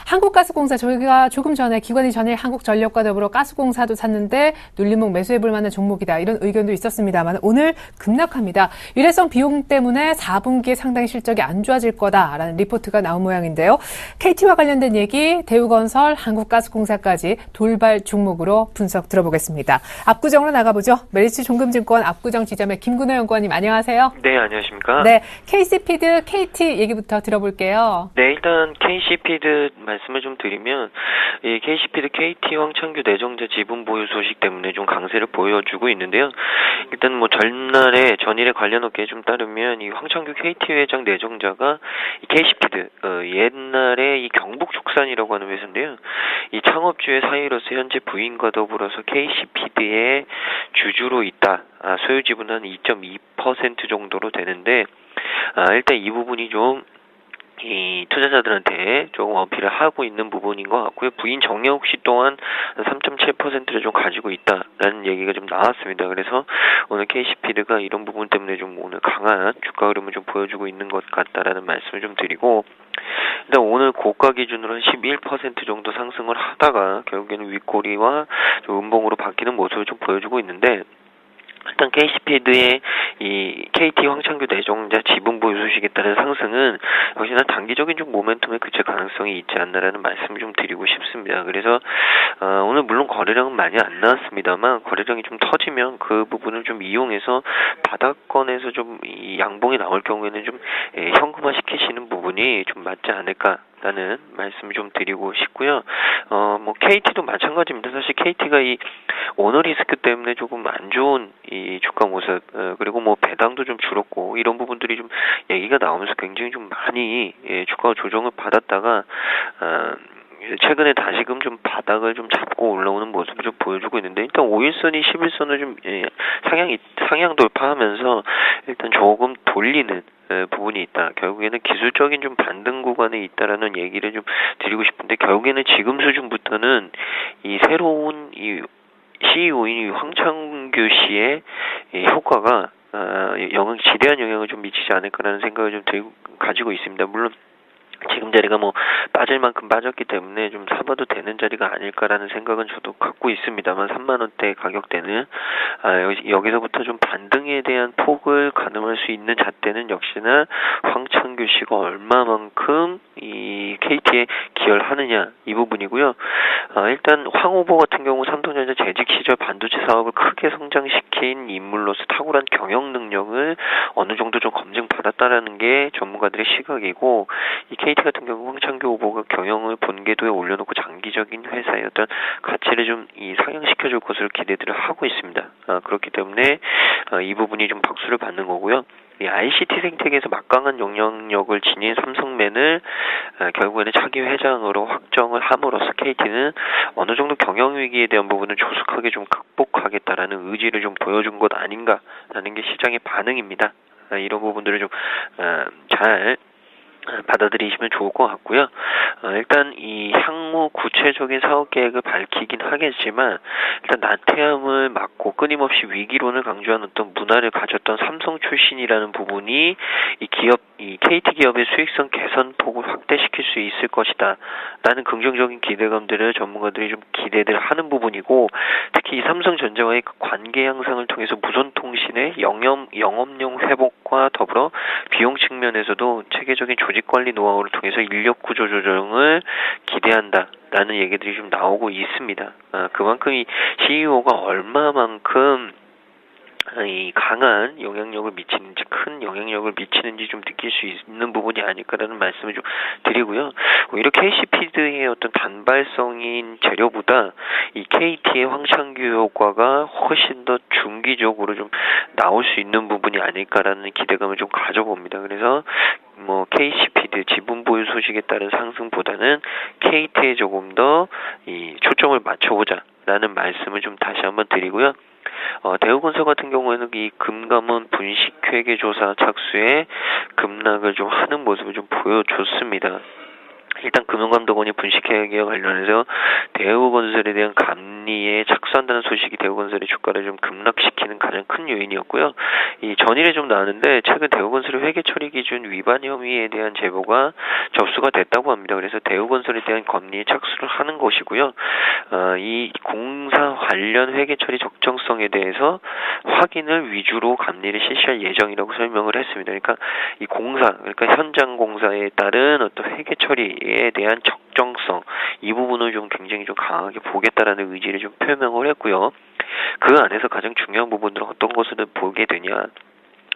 한국가스공사 저희가 조금 전에 기관이 전에 한국전력과 더불어 가스공사도 샀는데 눌림목 매수해볼 만한 종목이다. 이런 의견도 있었습니다만 오늘 급락합니다. 일회성 비용 때문에 4분기에 상당히 실적이 안 좋아질 거다라는 리포트가 나온 모양인데요. KT와 관련된 얘기 대우건설, 한국가스공사까지 돌발 종목으로 분석 들어보겠습니다. 압구정으로 나가보죠. 메리츠 종금증권 압구정 지점의 김근호 연구원님 안녕하세요. 네, 안녕하십니까. 네, KC피드, KT 얘기부터 들어볼게요. 네, 일단 KC피드 말씀을 좀 드리면 이 KC피드 KT 황창규 내정자 지분 보유 소식 때문에 좀 강세를 보여주고 있는데요. 일단 전일에 관련 업계에 좀 따르면 이 황창규 KT 회장 내정자가 이 KC피드 옛날에 이 경북축산이라고 하는 회사인데요. 이 창업주의 사이로서 현재 부인과 더불어서 KC피드의 주주로 있다. 소유 지분은 한 2.2% 정도로 되는데 일단 이 부분이 좀 이 투자자들한테 조금 어필을 하고 있는 부분인 것 같고요. 부인 정영욱 씨 또한 3.7%를 좀 가지고 있다라는 얘기가 좀 나왔습니다. 그래서 오늘 KC피드가 이런 부분 때문에 좀 오늘 강한 주가 흐름을 좀 보여주고 있는 것 같다라는 말씀을 좀 드리고 일단 오늘 고가 기준으로 한 11% 정도 상승을 하다가 결국에는 윗꼬리와 좀 음봉으로 바뀌는 모습을 좀 보여주고 있는데 일단 KC피드의 이 KT 황창규 내정자 지분 보유 소식에 따른 상승은 역시나 단기적인 좀 모멘텀에 그칠 가능성이 있지 않나라는 말씀을 좀 드리고 싶습니다. 그래서 오늘 물론 거래량은 많이 안 나왔습니다만 거래량이 좀 터지면 그 부분을 좀 이용해서 바닥권에서 좀 이 양봉이 나올 경우에는 좀 현금화 시키시는 부분이 좀 맞지 않을까라는 말씀을 좀 드리고 싶고요. KT도 마찬가지입니다. 사실 KT가 이 오너 리스크 때문에 조금 안 좋은 이 주가 모습 그리고 배당도 좀 줄었고 이런 부분들이 좀 얘기가 나오면서 굉장히 좀 많이 주가 조정을 받았다가 최근에 다시금 좀 바닥을 좀 잡고 올라오는 모습을 좀 보여주고 있는데 일단 5일선이 11선을 좀 상향 돌파하면서 일단 조금 돌리는 부분이 있다. 결국에는 기술적인 좀 반등 구간에 있다라는 얘기를 좀 드리고 싶은데 결국에는 지금 수준부터는 이 새로운 이 CEO인 황창규 씨의 효과가 지대한 영향을 좀 미치지 않을까라는 생각을 좀 가지고 있습니다. 물론 지금 자리가 빠질 만큼 빠졌기 때문에 좀 사봐도 되는 자리가 아닐까라는 생각은 저도 갖고 있습니다만 3만 원대 가격대는 여기서부터 좀 반등에 대한 폭을 가늠할 수 있는 잣대는 역시나 황창규 씨가 얼마만큼 이 KT에 기여를 하느냐 이 부분이고요. 일단 황 후보 같은 경우 삼성전자 재직 시절 반도체 사업을 크게 성장시킨 인물로서 탁월한 경영 능력을 어느 정도 좀 검증받았다라는 게 전문가들의 시각이고 이 KT 같은 경우 황창규 후보가 경영을 본궤도에 올려놓고 장기적인 회사의 어떤 가치를 좀 상향시켜줄 것으로 기대들을 하고 있습니다. 그렇기 때문에 이 부분이 좀 박수를 받는 거고요. 이 ICT 생태계에서 막강한 영향력을 지닌 삼성맨을 결국에는 차기 회장으로 확정을 함으로써 KT는 어느 정도 경영 위기에 대한 부분을 조숙하게 좀 극복하겠다라는 의지를 좀 보여준 것 아닌가라는 게 시장의 반응입니다. 이런 부분들을 좀 잘 받아들이시면 좋을 것 같고요. 일단 이 향후 구체적인 사업 계획을 밝히긴 하겠지만 일단 나태함을 막고 끊임없이 위기론을 강조한 어떤 문화를 가졌던 삼성 출신이라는 부분이 이 KT 기업의 수익성 개선 폭을 확대시킬 수 있을 것이다 라는 긍정적인 기대감들을 전문가들이 좀 기대를 하는 부분이고, 특히 이 삼성전자와의 관계 향상을 통해서 무선통신의 영업용 회복과 더불어 비용 측면에서도 체계적인 조직관리 노하우를 통해서 인력 구조 조정을 기대한다라는 얘기들이 좀 나오고 있습니다. 그만큼 이 CEO가 얼마만큼 이 강한 영향력을 미치는지, 큰 영향력을 미치는지 좀 느낄 수 있는 부분이 아닐까라는 말씀을 좀 드리고요. 오히려 KC피드의 어떤 단발성인 재료보다 이 KT의 황창규 효과가 훨씬 더 중기적으로 좀 나올 수 있는 부분이 아닐까라는 기대감을 좀 가져봅니다. 그래서 KC피드 지분 보유 소식에 따른 상승보다는 KT에 조금 더 이 초점을 맞춰보자라는 말씀을 좀 다시 한번 드리고요. 대우건설 같은 경우에는 이 금감원 분식회계 조사 착수에 급락을 좀 하는 모습을 좀 보여줬습니다. 일단 금융감독원이 분식회계와 관련해서 대우건설에 대한 감리에 착수한다는 소식이 대우건설의 주가를 좀 급락시키는 가장 큰 요인이었고요. 이 전일에 좀 나왔는데 최근 대우건설의 회계처리 기준 위반 혐의에 대한 제보가 접수가 됐다고 합니다. 그래서 대우건설에 대한 감리에 착수를 하는 것이고요. 이 공사 관련 회계처리 적정성에 대해서 확인을 위주로 감리를 실시할 예정이라고 설명을 했습니다. 그러니까 이 그러니까 현장 공사에 따른 어떤 회계처리 에 대한 적정성, 이 부분을 좀 굉장히 좀 강하게 보겠다라는 의지를 좀 표명을 했고요. 그 안에서 가장 중요한 부분들은 어떤 것을 보게 되냐,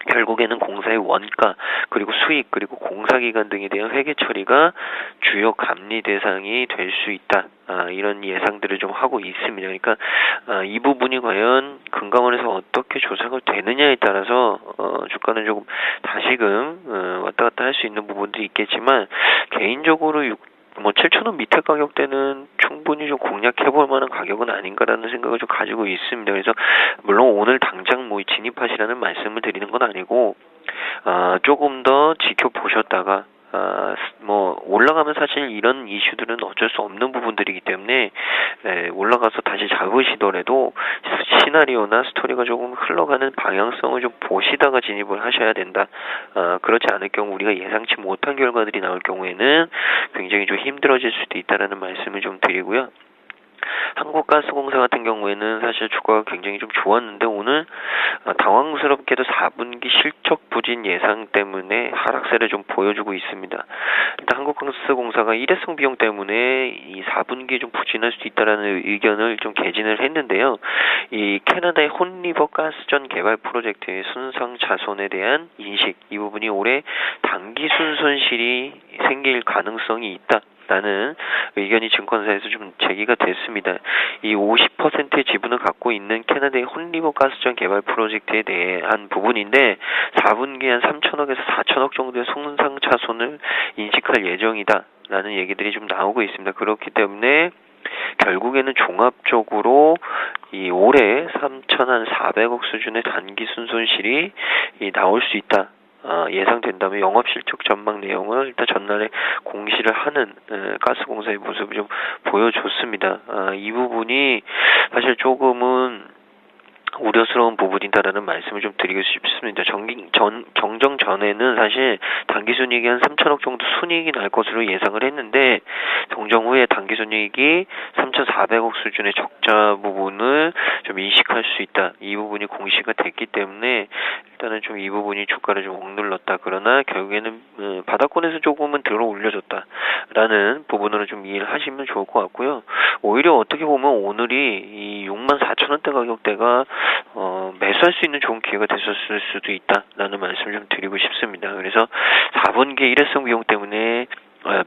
결국에는 공사의 원가, 그리고 수익, 그리고 공사기간 등에 대한 회계 처리가 주요 감리 대상이 될 수 있다. 이런 예상들을 좀 하고 있습니다. 그러니까 이 부분이 과연 금감원에서 어떻게 조사가 되느냐에 따라서 주가는 조금 다시금 왔다 갔다 할 수 있는 부분도 있겠지만, 개인적으로 7,000원 밑에 가격대는 충분히 좀 공략해볼 만한 가격은 아닌가라는 생각을 좀 가지고 있습니다. 그래서 물론 오늘 당장 진입하시라는 말씀을 드리는 건 아니고, 조금 더 지켜보셨다가 올라가면 사실 이런 이슈들은 어쩔 수 없는 부분들이기 때문에 올라가서 다시 잡으시더라도 시나리오나 스토리가 조금 흘러가는 방향성을 좀 보시다가 진입을 하셔야 된다. 그렇지 않을 경우 우리가 예상치 못한 결과들이 나올 경우에는 굉장히 좀 힘들어질 수도 있다라는 말씀을 좀 드리고요. 한국가스공사 같은 경우에는 사실 주가가 굉장히 좀 좋았는데 오늘 당황스럽게도 4분기 실적 부진 예상 때문에 하락세를 좀 보여주고 있습니다. 일단 한국가스공사가 일회성 비용 때문에 이 4분기에 좀 부진할 수도 있다라는 의견을 좀 개진을 했는데요. 이 캐나다의 혼리버 가스전 개발 프로젝트의 순상 자손에 대한 인식, 이 부분이 올해 단기 순손실이 생길 가능성이 있다 라는 의견이 증권사에서 좀 제기가 됐습니다. 이 50%의 지분을 갖고 있는 캐나다의 혼리버 가스전 개발 프로젝트에 대한 부분인데 4분기에 한 3천억에서 4천억 정도의 손상 차손을 인식할 예정이다 라는 얘기들이 좀 나오고 있습니다. 그렇기 때문에 결국에는 종합적으로 이 올해 3,400억 수준의 단기 순손실이 나올 수 있다. 예상된다면 영업실적 전망 내용을 일단 전날에 공시를 하는 가스공사의 모습을 좀 보여줬습니다. 이 부분이 사실 조금은 우려스러운 부분이다라는 말씀을 좀 드리고 싶습니다. 경정 전에는 사실 단기순이익이 한 3천억 정도 순이익이 날 것으로 예상을 했는데 경정 후에 단기순이익이 3,400억 수준의 적자 부분을 좀 인식할 수 있다. 이 부분이 공시가 됐기 때문에 일단은 좀 이 부분이 주가를 좀 억눌렀다. 그러나 결국에는 바닥권에서 조금은 들어 올려줬다라는 부분으로 좀 이해를 하시면 좋을 것 같고요. 오히려 어떻게 보면 오늘이 이 64,000원대 가격대가 매수할 수 있는 좋은 기회가 됐었을 수도 있다라는 말씀을 좀 드리고 싶습니다. 그래서 4분기 일회성 비용 때문에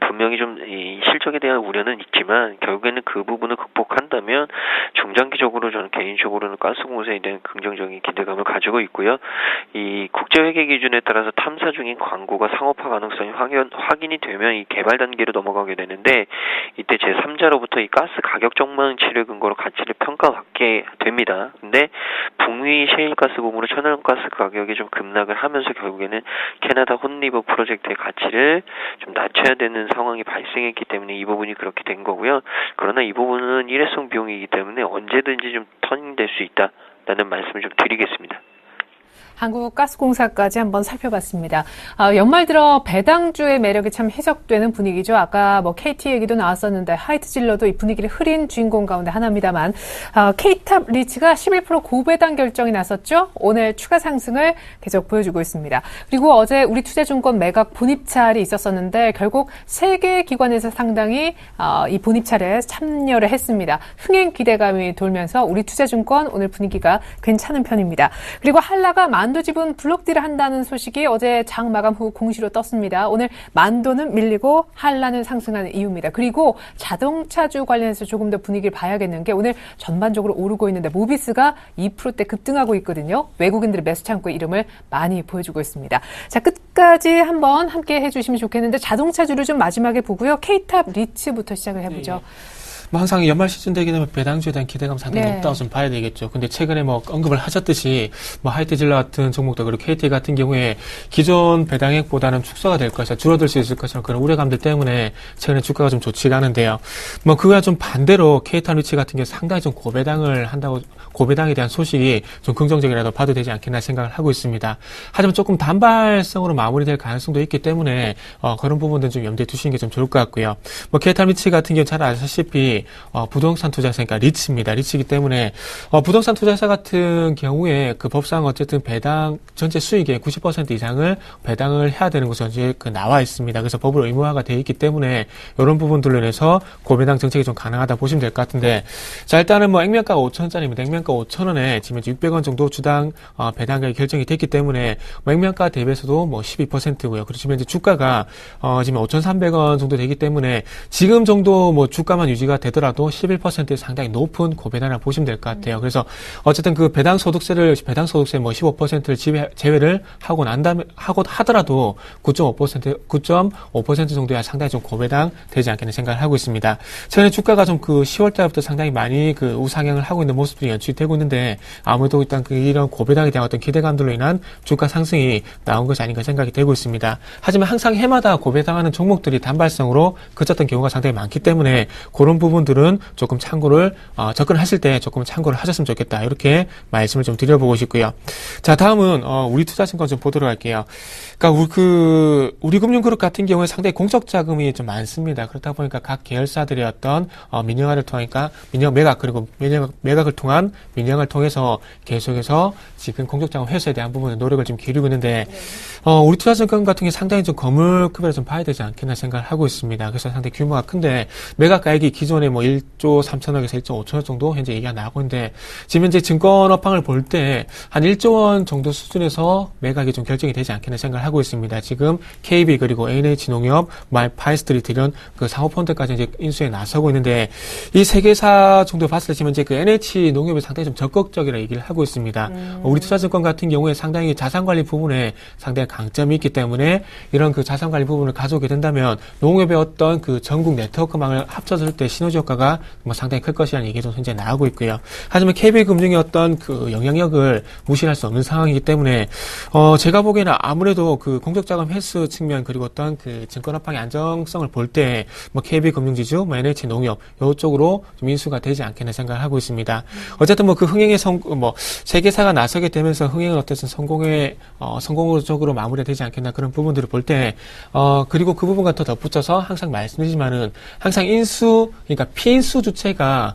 분명히 좀 이 실적에 대한 우려는 있지만 결국에는 그 부분을 극복한다면 중장기적으로 저는 개인적으로는 가스공사에 대한 긍정적인 기대감을 가지고 있고요. 이 국제회계 기준에 따라서 탐사 중인 광고가 상업화 가능성이 확인이 되면 이 개발 단계로 넘어가게 되는데 이때 제3자로부터 이 가스 가격 전망치를 근거로 가치를 평가받게 됩니다. 근데 북미 셰일가스 부문으로 천연가스 가격이 좀 급락을 하면서 결국에는 캐나다 혼리버 프로젝트의 가치를 좀 낮춰야 되는 상황이 발생했기 때문에 이 부분이 그렇게 된 거고요. 그러나 이 부분은 일회성 비용이기 때문에 언제든지 좀 터닝될 수 있다라는 말씀을 좀 드리겠습니다. 한국가스공사까지 한번 살펴봤습니다. 연말 들어 배당주의 매력이 참 해석되는 분위기죠. 아까 뭐 KT 얘기도 나왔었는데 하이트질러도 이 분위기를 흐린 주인공 가운데 하나입니다만 K탑 리츠가 11% 고배당 결정이 났었죠. 오늘 추가 상승을 계속 보여주고 있습니다. 그리고 어제 우리투자증권 매각 본입찰이 있었었는데 결국 3개 기관에서 상당히 이 본입찰에 참여를 했습니다. 흥행 기대감이 돌면서 우리투자증권 오늘 분위기가 괜찮은 편입니다. 그리고 한라가 만도지분 블록딜을 한다는 소식이 어제 장 마감 후 공시로 떴습니다. 오늘 만도는 밀리고 한라는 상승하는 이유입니다. 그리고 자동차주 관련해서 조금 더 분위기를 봐야겠는 게 오늘 전반적으로 오르고 있는데 모비스가 2%대 급등하고 있거든요. 외국인들의 매수 창구의 이름을 많이 보여주고 있습니다. 자, 끝까지 한번 함께 해주시면 좋겠는데 자동차주를 좀 마지막에 보고요. K탑 리츠부터 시작을 해보죠. 항상 연말 시즌 되게 되면 배당주에 대한 기대감 상당히 높다고 좀 봐야 되겠죠. 근데 최근에 뭐 언급을 하셨듯이 뭐 하이트질러 같은 종목도 그리고 KT 같은 경우에 기존 배당액보다는 축소가 될 것이다, 줄어들 수 있을 것이라는 그런 우려감들 때문에 최근에 주가가 좀 좋지가 않은데요. 뭐 그거와 좀 반대로 K탑 리츠 같은 경우 상당히 좀 고배당을 한다고, 고배당에 대한 소식이 좀 긍정적이라도 봐도 되지 않겠나 생각을 하고 있습니다. 하지만 조금 단발성으로 마무리될 가능성도 있기 때문에 그런 부분들은 좀 염두에 두시는 게 좀 좋을 것 같고요. 뭐 K탑 리츠 같은 경우 잘 아시다시피 부동산 투자사니까 리츠입니다. 리츠이기 때문에 부동산 투자사 같은 경우에 그 법상 어쨌든 배당 전체 수익의 90% 이상을 배당을 해야 되는 것이 이제 나와 있습니다. 그래서 법으로 의무화가 되어 있기 때문에 이런 부분들로 인해서 고배당 정책이 좀 가능하다 보시면 될 것 같은데, 자, 일단은 뭐 액면가가 5,000원짜리입니다. 액면가 5,000원에 지금 600원 정도 주당 배당가격이 결정이 됐기 때문에 뭐 액면가 대비해서도 뭐 12%고요. 그리고 지금 이제 주가가 지금 5,300원 정도 되기 때문에 지금 정도 뭐 주가만 유지가 되더라도 11% 상당히 높은 고배당이라고 보시면 될 것 같아요. 그래서 어쨌든 그 배당 소득세 뭐 15%를 제외를 하고 하더라도 9.5% 정도야 상당히 좀 고배당 되지 않겠는 생각을 하고 있습니다. 최근에 주가가 좀 그 10월 달부터 상당히 많이 그 우상향을 하고 있는 모습들이 연출이 되고 있는데 아무래도 일단 이런 고배당에 대한 어떤 기대감들로 인한 주가 상승이 나온 것이 아닌가 생각이 되고 있습니다. 하지만 항상 해마다 고배당하는 종목들이 단발성으로 그쳤던 경우가 상당히 많기 때문에 그런 부분들은 조금 참고를 접근하실 때 조금 참고를 하셨으면 좋겠다, 이렇게 말씀을 좀 드려보고 싶고요. 자, 다음은 우리투자증권 좀 보도록 할게요. 그러니까 우리금융그룹 같은 경우에 상당히 공적 자금이 좀 많습니다. 그렇다 보니까 각 계열사들의 어떤 민영화를 통하니까 매각 그리고 매각을 통한 민영을 통해서 계속해서 지금 공적 자금 회수에 대한 부분에 노력을 좀 기울이고 있는데 우리투자증권 같은 게 상당히 좀 거물급으로 좀 봐야 되지 않겠나 생각을 하고 있습니다. 그래서 상당히 규모가 큰데 매각가액이 기존에 뭐 1조 3천억에서 1조 5천억 정도 현재 얘기가 나오고 있는데 지금 현재 증권업황을 볼 때 한 1조 원 정도 수준에서 매각이 좀 결정이 되지 않겠나 생각을 하고 있습니다. 지금 KB 그리고 NH농협, 파이스트리트 이런 그 상호펀드까지 이제 인수에 나서고 있는데 이 세 개사 정도 봤을 때 지금 이제 그 NH농협이 상당히 좀 적극적이라 얘기를 하고 있습니다. 우리투자증권 같은 경우에 상당히 자산관리 부분에 상당히 강점이 있기 때문에 이런 그 자산관리 부분을 가져오게 된다면 농협의 어떤 그 전국 네트워크망을 합쳐졌을 때 시너지 효과가 뭐 상당히 클 것이라는 얘기도 현재 나오고 있고요. 하지만 KB금융의 어떤 그 영향력을 무시할 수 없는 상황이기 때문에 제가 보기에는 아무래도 그 공적자금 회수 측면 그리고 어떤 그 증권업황의 안정성을 볼 때 뭐 KB금융지주, 뭐 NH농협 이쪽으로 좀 인수가 되지 않겠나 생각을 하고 있습니다. 어쨌든 뭐 그 흥행의 세 개사가 나서게 되면서 흥행은 어쨌든 성공적으로 마무리가 되지 않겠나 그런 부분들을 볼 때 그리고 그 부분과 더 덧붙여서 항상 말씀드리지만은 항상 그러니까 피인수 주체가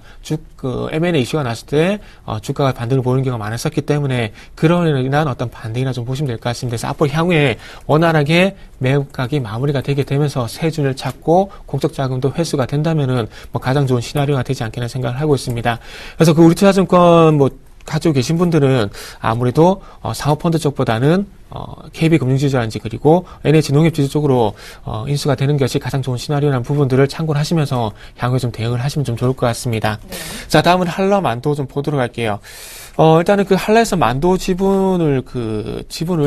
M&A 이슈가 났을 때 주가가 반등을 보이는 경우가 많았었기 때문에 그런 인한 어떤 반등이나 좀 보시면 될 것 같습니다. 그래서 앞으로 향후에 원활하게 매각이 마무리가 되게 되면서 세 준을 찾고 공적 자금도 회수가 된다면은 뭐 가장 좋은 시나리오가 되지 않겠나 생각을 하고 있습니다. 그래서 그 우리투자증권 가지고 계신 분들은 아무래도 상호펀드 쪽보다는 KB금융지주라든지 그리고 NH농협지주 쪽으로 인수가 되는 것이 가장 좋은 시나리오라는 부분들을 참고를 하시면서 향후에 좀 대응을 하시면 좀 좋을 것 같습니다. 네. 자, 다음은 한라 만도 좀 보도록 할게요. 일단은 그 한라에서 만도 지분을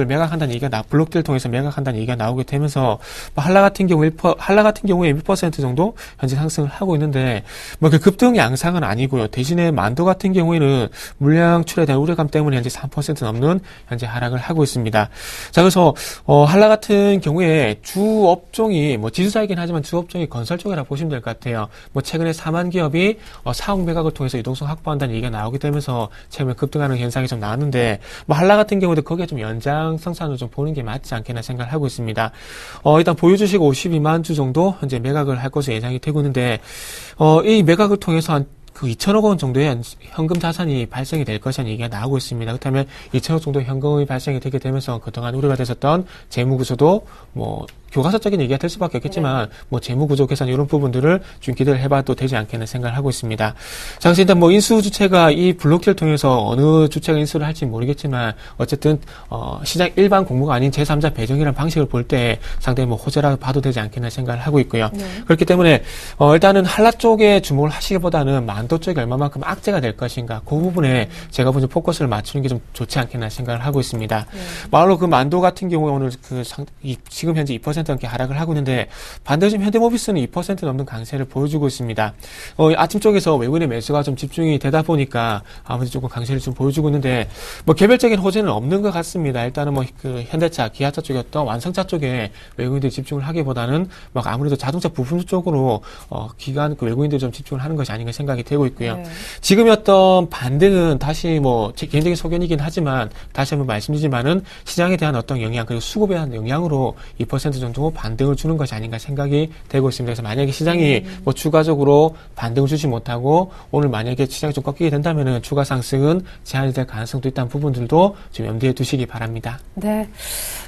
매각한다는 얘기가 블록딜을 통해서 매각한다는 얘기가 나오게 되면서 한라 같은 경우에 1% 정도 현재 상승을 하고 있는데 그 급등 양상은 아니고요. 대신에 만도 같은 경우에는 물량 출에 대한 우려감 때문에 현재 3% 넘는 현재 하락을 하고 있습니다. 자, 그래서 한라 같은 경우에 주 업종이 지수사이긴 하지만 주 업종이 건설 쪽이라 보시면 될 것 같아요. 최근에 4만 기업이 사옥 매각을 통해서 유동성 확보한다는 얘기가 나오게 되면서 최근에 급등하는 현상이 좀 나왔는데 한라 같은 경우도 거기에 좀 연장 성산으로 좀 보는 게 맞지 않겠나 생각을 하고 있습니다. 일단 보유 주식 52만 주 정도 현재 매각을 할 것으로 예상이 되고 있는데 이 매각을 통해서 한 2천억 원 정도의 현금 자산이 발생이 될 것이라는 얘기가 나오고 있습니다. 그렇다면 2천억 정도의 현금이 발생이 되게 되면서 그동안 우려가 됐었던 재무구조도 교과서적인 얘기가 될 수밖에 없겠지만 재무구조 개선 이런 부분들을 좀 기대를 해봐도 되지 않겠나 생각을 하고 있습니다. 자, 그래서 일단 인수 주체가 이 블록딜을 통해서 어느 주체가 인수를 할지 모르겠지만 어쨌든 시장 일반 공모가 아닌 제3자 배정이라는 방식을 볼 때 상당히 호재라고 봐도 되지 않겠나 생각을 하고 있고요. 네. 그렇기 때문에 일단은 한라 쪽에 주목을 하시기보다는 만도 쪽이 얼마만큼 악재가 될 것인가 그 부분에 제가 먼저 포커스를 맞추는 게 좀 좋지 않겠나 생각을 하고 있습니다. 말로 그 만도 같은 경우에 오늘 지금 현재 2% 넘게 하락을 하고 있는데 반대로 지금 현대모비스는 2% 넘는 강세를 보여주고 있습니다. 아침 쪽에서 외국인의 매수가 좀 집중이 되다 보니까 아무래도 조금 강세를 좀 보여주고 있는데 개별적인 호재는 없는 것 같습니다. 일단은 현대차, 기아차 쪽이었던 완성차 쪽에 외국인들이 집중을 하기보다는 아무래도 자동차 부품 쪽으로 외국인들이 좀 집중을 하는 것이 아닌가 생각이 되고 있고요. 네. 지금의 어떤 반등은 다시 제 개인적인 소견이긴 하지만 다시 한번 말씀드리지만은 시장에 대한 어떤 영향 그리고 수급에 대한 영향으로 2% 정도 반등을 주는 것이 아닌가 생각이 되고 있습니다. 그래서 만약에 시장이 추가적으로 반등을 주지 못하고 오늘 만약에 시장이 좀 꺾이게 된다면은 추가 상승은 제한이 될 가능성도 있다는 부분들도 좀 염두에 두시기 바랍니다. 네.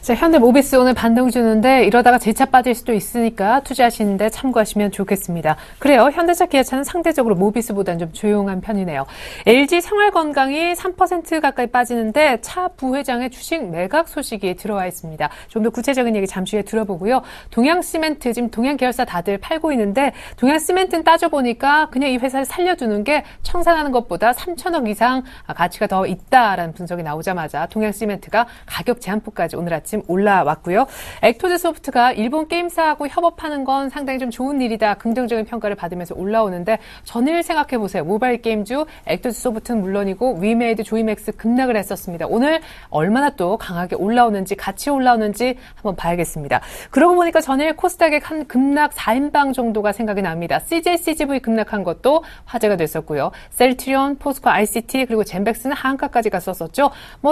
자, 현대모비스 오늘 반등 주는데 이러다가 재차 빠질 수도 있으니까 투자하시는데 참고하시면 좋겠습니다. 그래요. 현대차, 기아차는 상대적으로 모비스보다는 좀 조용한 편이네요. LG 생활건강이 3% 가까이 빠지는데 차 부회장의 주식 매각 소식이 들어와 있습니다. 좀 더 구체적인 얘기 잠시 후에 들어보고요. 동양시멘트, 지금 동양 계열사 다들 팔고 있는데 동양시멘트는 따져보니까 그냥 이 회사를 살려두는 게 청산하는 것보다 3천억 이상 가치가 더 있다라는 분석이 나오자마자 동양시멘트가 가격 제한폭까지 오늘 아침 올라왔고요. 액토즈 소프트가 일본 게임사하고 협업하는 건 상당히 좀 좋은 일이다. 긍정적인 평가를 받으면서 올라오는데 전일 생각해보세요. 모바일 게임주 액토즈 소프트는 물론이고 위메이드, 조이맥스 급락을 했었습니다. 오늘 얼마나 또 강하게 올라오는지 같이 올라오는지 한번 봐야겠습니다. 그러고 보니까 전일 코스닥의 한 급락 4인방 정도가 생각이 납니다. CJ, CGV 급락한 것도 화제가 됐었고요. 셀트리온, 포스코, ICT 그리고 젠백스는 하한가까지 갔었었죠.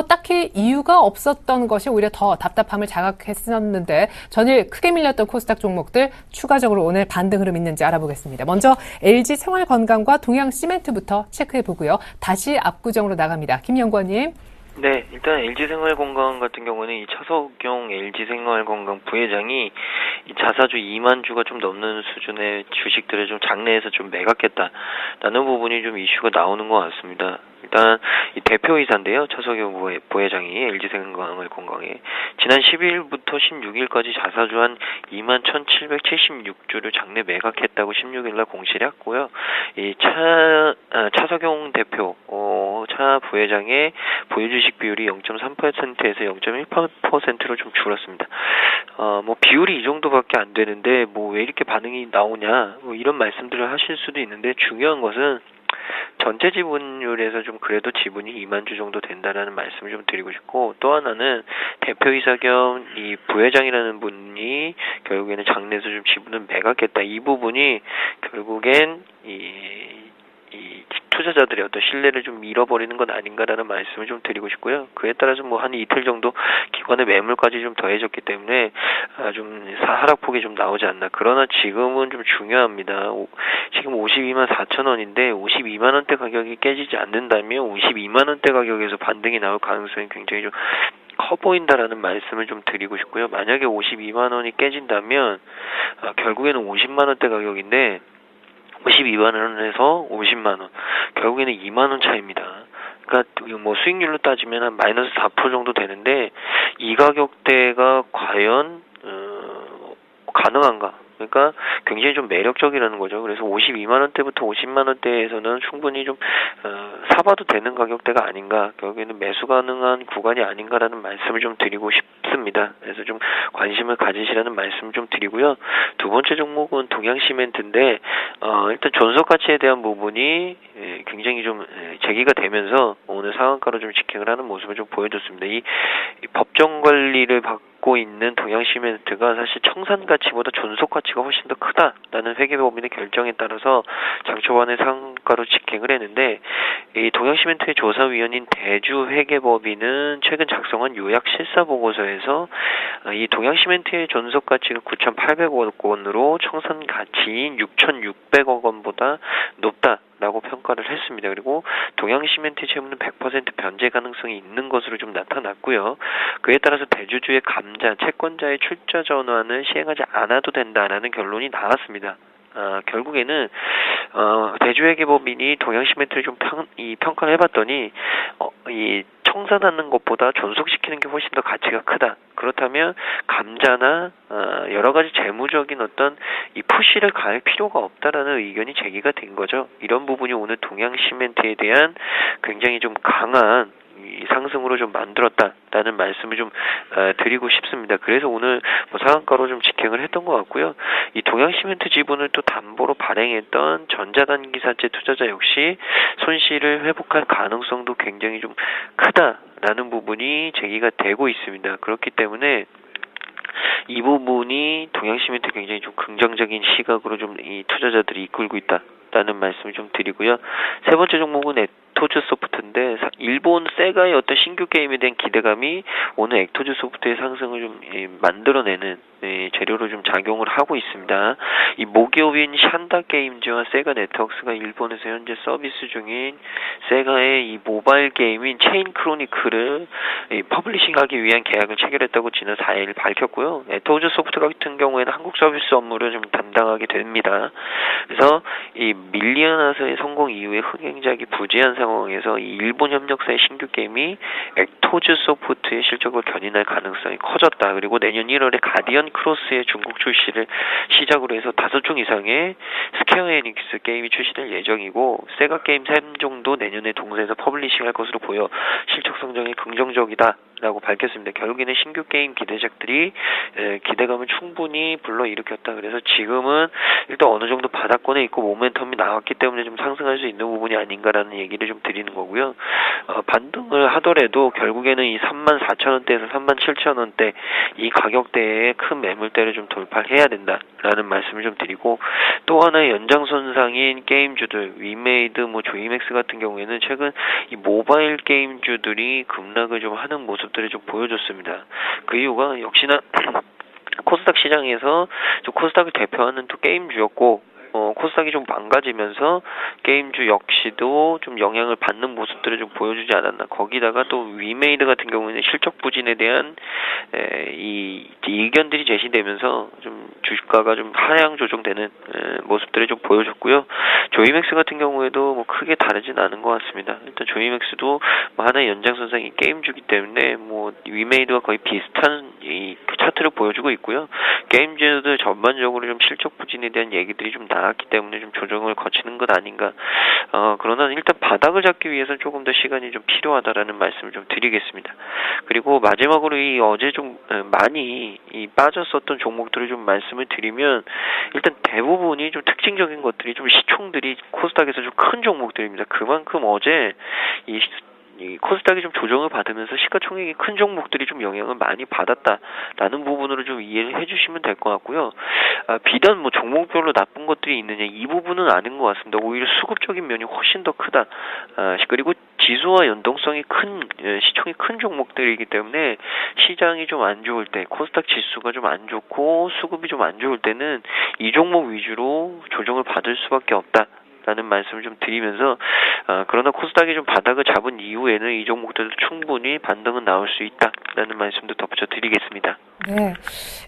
딱히 이유가 없었던 것이 오히려 더 답답함을 자각했었는데 전일 크게 밀렸던 코스닥 종목들 추가적으로 오늘 반등 흐름 있는지 알아보겠습니다. 먼저 LG 생활건강과 동양시멘트부터 체크해보고요. 다시 압구정으로 나갑니다. 김연구원님. 네, 일단 LG생활건강 같은 경우는 이 차석용 LG생활건강 부회장이 이 자사주 2만 주가 좀 넘는 수준의 주식들을 좀 장내에서 좀 매각했다라는 부분이 좀 이슈가 나오는 것 같습니다. 일단 이 대표이사인데요. 차석용 부회장이 LG생활건강에 지난 12일부터 16일까지 자사주 한 2만 1,776주를 장내 매각했다고 16일날 공시를 했고요. 이 차석용 대표 차 부회장의 보유주식 비율이 0.3%에서 0.1%로 좀 줄었습니다. 비율이 이 정도밖에 안 되는데 왜 이렇게 반응이 나오냐 이런 말씀들을 하실 수도 있는데 중요한 것은 전체 지분율에서 좀 그래도 지분이 2만 주 정도 된다라는 말씀을 좀 드리고 싶고 또 하나는 대표이사 겸 이 부회장이라는 분이 결국에는 장내에서 좀 지분을 매각했다. 이 부분이 결국엔 이 투자자들의 어떤 신뢰를 좀 잃어버리는 건 아닌가라는 말씀을 좀 드리고 싶고요. 그에 따라서 한 이틀 정도 기관의 매물까지 좀 더해졌기 때문에 좀 하락폭이 좀 나오지 않나. 그러나 지금은 좀 중요합니다. 지금 52만 4천 원인데 52만 원대 가격이 깨지지 않는다면 52만 원대 가격에서 반등이 나올 가능성이 굉장히 좀 커 보인다라는 말씀을 좀 드리고 싶고요. 만약에 52만 원이 깨진다면 결국에는 50만 원대 가격인데 52만 원에서 50만 원. 결국에는 2만 원 차이입니다. 그러니까 수익률로 따지면 한 마이너스 4% 정도 되는데 이 이 가격대가 과연 가능한가? 그러니까 굉장히 좀 매력적이라는 거죠. 그래서 52만 원대부터 50만 원대에서는 충분히 좀 사봐도 되는 가격대가 아닌가, 결국에는 매수 가능한 구간이 아닌가라는 말씀을 좀 드리고 싶습니다. 그래서 좀 관심을 가지시라는 말씀을 좀 드리고요. 두 번째 종목은 동양시멘트인데 일단 존속 가치에 대한 부분이 굉장히 좀 제기가 되면서 오늘 상한가로 좀 직행을 하는 모습을 좀 보여줬습니다. 이 법정 관리를 받고 있는 동양시멘트가 사실 청산 가치보다 존속 가치가 훨씬 더 크다라는 회계법인의 결정에 따라서 장 초반에 상한가로 직행을 했는데, 이 동양시멘트의 조사위원인 대주회계법인은 최근 작성한 요약 실사 보고서에서 이 동양시멘트의 존속 가치가 9,800억 원으로 청산 가치인 6,600억 원보다 높다라고 평가를 했습니다. 그리고 동양시멘트의 채무는 100% 변제 가능성이 있는 것으로 좀 나타났고요. 그에 따라서 대주주의 감자, 채권자의 출자 전환을 시행하지 않아도 된다라는 결론이 나왔습니다. 결국에는 대주회계법인이 동양시멘트를 좀 평가를 해봤더니 이 청산하는 것보다 존속시키는 게 훨씬 더 가치가 크다. 그렇다면 감자나 여러 가지 재무적인 어떤 이 푸시를 가할 필요가 없다라는 의견이 제기가 된 거죠. 이런 부분이 오늘 동양시멘트에 대한 굉장히 좀 강한 이 상승으로 좀 만들었다라는 말씀을 좀 드리고 싶습니다. 그래서 오늘 상한가로 좀 직행을 했던 것 같고요. 이 동양시멘트 지분을 또 담보로 발행했던 전자단기사채 투자자 역시 손실을 회복할 가능성도 굉장히 좀 크다라는 부분이 제기가 되고 있습니다. 그렇기 때문에 이 부분이 동양시멘트 굉장히 좀 긍정적인 시각으로 좀 이 투자자들이 이끌고 있다라는 말씀을 좀 드리고요. 세 번째 종목은 엑토즈 소프트인데, 일본 세가의 어떤 신규 게임에 대한 기대감이 오늘 엑토즈 소프트의 상승을 좀 만들어내는 재료로 좀 작용을 하고 있습니다. 이 모기업인 샨다 게임즈와 세가 네트워크스가 일본에서 현재 서비스 중인 세가의 이 모바일 게임인 체인 크로니클을 퍼블리싱하기 위한 계약을 체결했다고 지난 4일 밝혔고요. 엑토즈 소프트 같은 경우에는 한국 서비스 업무를 좀 담당하게 됩니다. 그래서 이 밀리언아서의 성공 이후에 흥행작이 부재한 상황에서 이 일본 협력사의 신규 게임이 엑토즈 소프트의 실적을 견인할 가능성이 커졌다. 그리고 내년 1월에 가디언 크로스의 중국 출시를 시작으로 해서 5종 이상의 스퀘어 에닉스 게임이 출시될 예정이고, 세가 게임 3종도 내년에 동사에서 퍼블리싱할 것으로 보여 실적 성장이 긍정적이다라고 밝혔습니다. 결국에는 신규 게임 기대작들이 기대감을 충분히 불러일으켰다. 그래서 지금은 일단 어느 정도 바닥권에 있고 모멘텀이 나왔기 때문에 좀 상승할 수 있는 부분이 아닌가라는 얘기를 좀 드리는 거고요. 반등을 하더라도 결국에는 이 34,000원대에서 37,000원대 이 가격대에 큰 매물대를 좀 돌파해야 된다라는 말씀을 좀 드리고, 또 하나의 연장선상인 게임주들 위메이드, 조이맥스 같은 경우에는 최근 이 모바일 게임주들이 급락을 좀 하는 모습들을 좀 보여줬습니다. 그 이유가 역시나 코스닥 시장에서 코스닥을 대표하는 또 게임주였고, 코스닥이 좀 망가지면서 게임주 역시도 좀 영향을 받는 모습들을 좀 보여주지 않았나. 거기다가 또 위메이드 같은 경우에는 실적 부진에 대한 이 의견들이 제시되면서 좀 주가가 좀 하향 조정되는 모습들을 좀 보여줬고요. 조이맥스 같은 경우에도 크게 다르진 않은 것 같습니다. 일단 조이맥스도 하나의 연장선상인 게임주기 때문에 위메이드와 거의 비슷한 이 차트를 보여주고 있고요. 게임주들 전반적으로 좀 실적 부진에 대한 얘기들이 좀 나왔기 때문에 좀 조정을 거치는 것 아닌가. 그러나 일단 바닥을 잡기 위해서는 조금 더 시간이 좀 필요하다라는 말씀을 좀 드리겠습니다. 그리고 마지막으로 이 어제 좀 많이 빠졌었던 종목들을 좀 말씀을 드리면, 일단 대부분이 좀 특징적인 것들이 좀 시총들이 코스닥에서 좀 큰 종목들입니다. 그만큼 어제 이 코스닥이 좀 조정을 받으면서 시가총액이 큰 종목들이 좀 영향을 많이 받았다라는 부분으로 좀 이해를 해주시면 될 것 같고요. 비단 종목별로 나쁜 것들이 있느냐, 이 부분은 아닌 것 같습니다. 오히려 수급적인 면이 훨씬 더 크다. 그리고 지수와 연동성이 큰, 시총이 큰 종목들이기 때문에 시장이 좀 안 좋을 때, 코스닥 지수가 좀 안 좋고 수급이 좀 안 좋을 때는 이 종목 위주로 조정을 받을 수밖에 없다 라는 말씀을 좀 드리면서, 그러나 코스닥이 좀 바닥을 잡은 이후에는 이 종목들도 충분히 반등은 나올 수 있다 라는 말씀도 덧붙여 드리겠습니다. 네.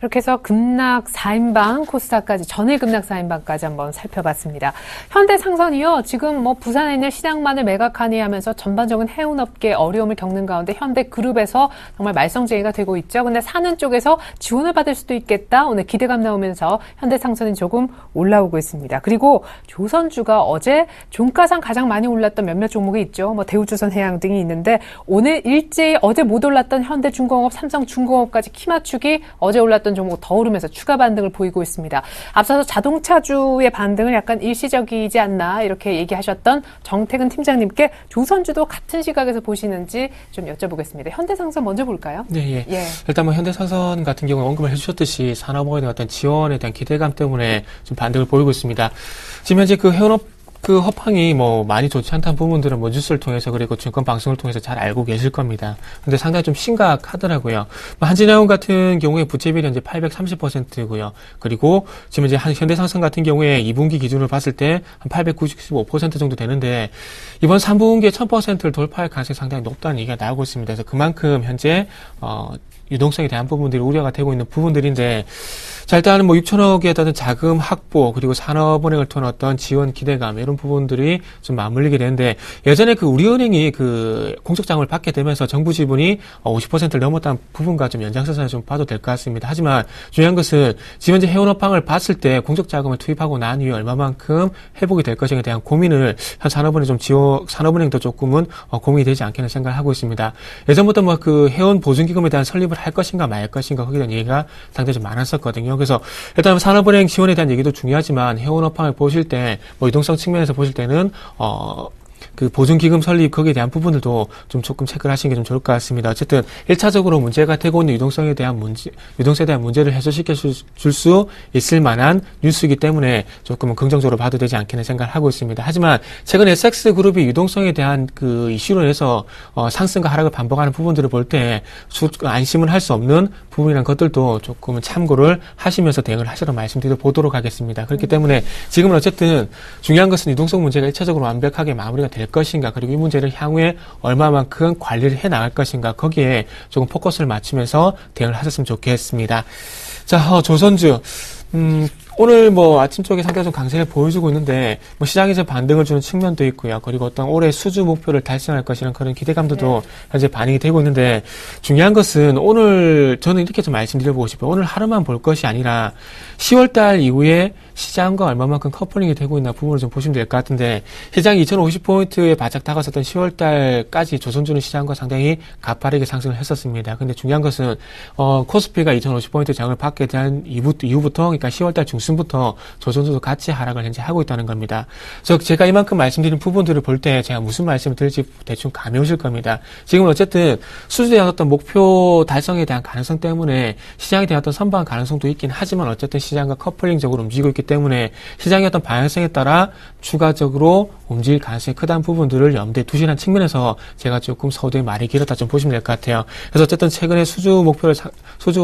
이렇게 해서 급락 4인방 코스닥까지, 전일 급락 4인방까지 한번 살펴봤습니다. 현대상선이요, 지금 뭐 부산에 있는 시장만을 매각하니 하면서 전반적인 해운업계 어려움을 겪는 가운데 현대그룹에서 정말 말썽쟁이가 되고 있죠. 근데 사는 쪽에서 지원을 받을 수도 있겠다. 오늘 기대감 나오면서 현대상선이 조금 올라오고 있습니다. 그리고 조선주가 어제 종가상 가장 많이 올랐던 몇몇 종목이 있죠. 뭐 대우조선해양 등이 있는데 오늘 일제히 어제 못 올랐던 현대중공업, 삼성중공업까지 키 맞추기 어제 올랐던 종목 더 오르면서 추가 반등을 보이고 있습니다. 앞서서 자동차주의 반등은 약간 일시적이지 않나 이렇게 얘기하셨던 정태근 팀장님께 조선주도 같은 시각에서 보시는지 좀 여쭤보겠습니다. 현대상선 먼저 볼까요? 네, 예. 일단 뭐 현대상선 같은 경우는 언급을 해주셨듯이 산업화에 대한 어떤 지원에 대한 기대감 때문에 좀 반등을 보이고 있습니다. 지금 현재 그 해운업 그 허팡이 뭐 많이 좋지 않다는 부분들은 뭐 뉴스를 통해서 그리고 증권 방송을 통해서 잘 알고 계실 겁니다. 근데 상당히 좀 심각하더라고요. 한진해운 같은 경우에 부채비율이 현재 830%고요. 그리고 지금 이제 현대상선 같은 경우에 2분기 기준으로 봤을 때 한 895% 정도 되는데 이번 3분기에 1000%를 돌파할 가능성이 상당히 높다는 얘기가 나오고 있습니다. 그래서 그만큼 현재 유동성에 대한 부분들이 우려가 되고 있는 부분들인데, 자, 일단은 뭐 6천억에 따른 자금 확보, 그리고 산업은행을 통한 어떤 지원 기대감, 이런 부분들이 좀 맞물리게 되는데, 예전에 그 우리은행이 그 공적자금을 받게 되면서 정부 지분이 50%를 넘었다는 부분과 좀 연장선상에 좀 봐도 될 것 같습니다. 하지만 중요한 것은 지금 현재 해운업황을 봤을 때 공적자금을 투입하고 난 이후에 얼마만큼 회복이 될 것인가에 대한 고민을 한 산업은행도 조금은 고민이 되지 않겠나 생각을 하고 있습니다. 예전부터 뭐 그 해운 보증기금에 대한 설립을 할 것인가 말 것인가 거기에 대한 얘기가 상당히 좀 많았었거든요. 그래서 일단 산업은행 지원에 대한 얘기도 중요하지만 해운업황을 보실 때 뭐 유동성 측면에서 보실 때는 그 보증기금 설립 거기에 대한 부분들도 좀 조금 체크를 하시는 게 좀 좋을 것 같습니다. 어쨌든 1차적으로 문제가 되고 있는 유동성에 대한 문제를 해소시켜 줄 수 있을 만한 뉴스이기 때문에 조금은 긍정적으로 봐도 되지 않겠나 생각을 하고 있습니다. 하지만 최근 SX그룹이 유동성에 대한 그 이슈로 인해서 상승과 하락을 반복하는 부분들을 볼 때 안심을 할 수 없는 부분이란 것들도 조금은 참고를 하시면서 대응을 하시도록 말씀드려 보도록 하겠습니다. 그렇기 때문에 지금은 어쨌든 중요한 것은 유동성 문제가 1차적으로 완벽하게 마무리가 될 것인가, 그리고 이 문제를 향후에 얼마만큼 관리를 해 나갈 것인가, 거기에 조금 포커스를 맞추면서 대응을 하셨으면 좋겠습니다. 자, 조선주. 오늘 뭐 아침 쪽에 상당히 좀 강세를 보여주고 있는데 뭐 시장에서 반등을 주는 측면도 있고요. 그리고 어떤 올해 수주 목표를 달성할 것이라는 그런 기대감도 현재 반영이 되고 있는데, 중요한 것은 오늘 저는 이렇게 좀 말씀드려보고 싶어요. 오늘 하루만 볼 것이 아니라 10월달 이후에 시장과 얼마만큼 커플링이 되고 있나 부분을 좀 보시면 될 것 같은데, 시장이 2050포인트에 바짝 다가섰던 10월달까지 조선주는 시장과 상당히 가파르게 상승을 했었습니다. 근데 중요한 것은 코스피가 2050포인트 장을 받게 된 이후부터, 그러니까 10월달 중순부터 조선주도 같이 하락을 현재 하고 있다는 겁니다. 그래서 제가 이만큼 말씀드린 부분들을 볼 때 제가 무슨 말씀을 드릴지 대충 감이 오실 겁니다. 지금은 어쨌든 수주에 대한 어떤 목표 달성에 대한 가능성 때문에 시장에 대한 어떤 선방한 가능성도 있긴 하지만 어쨌든 시장과 커플링적으로 움직이고 있기 때문에 시장의 어떤 방향성에 따라 추가적으로 움직일 가능성이 크다는 부분들을 염두에 두시는 측면에서 제가 조금 서두에 말이 길었다 좀 보시면 될 것 같아요. 그래서 어쨌든 최근에 수주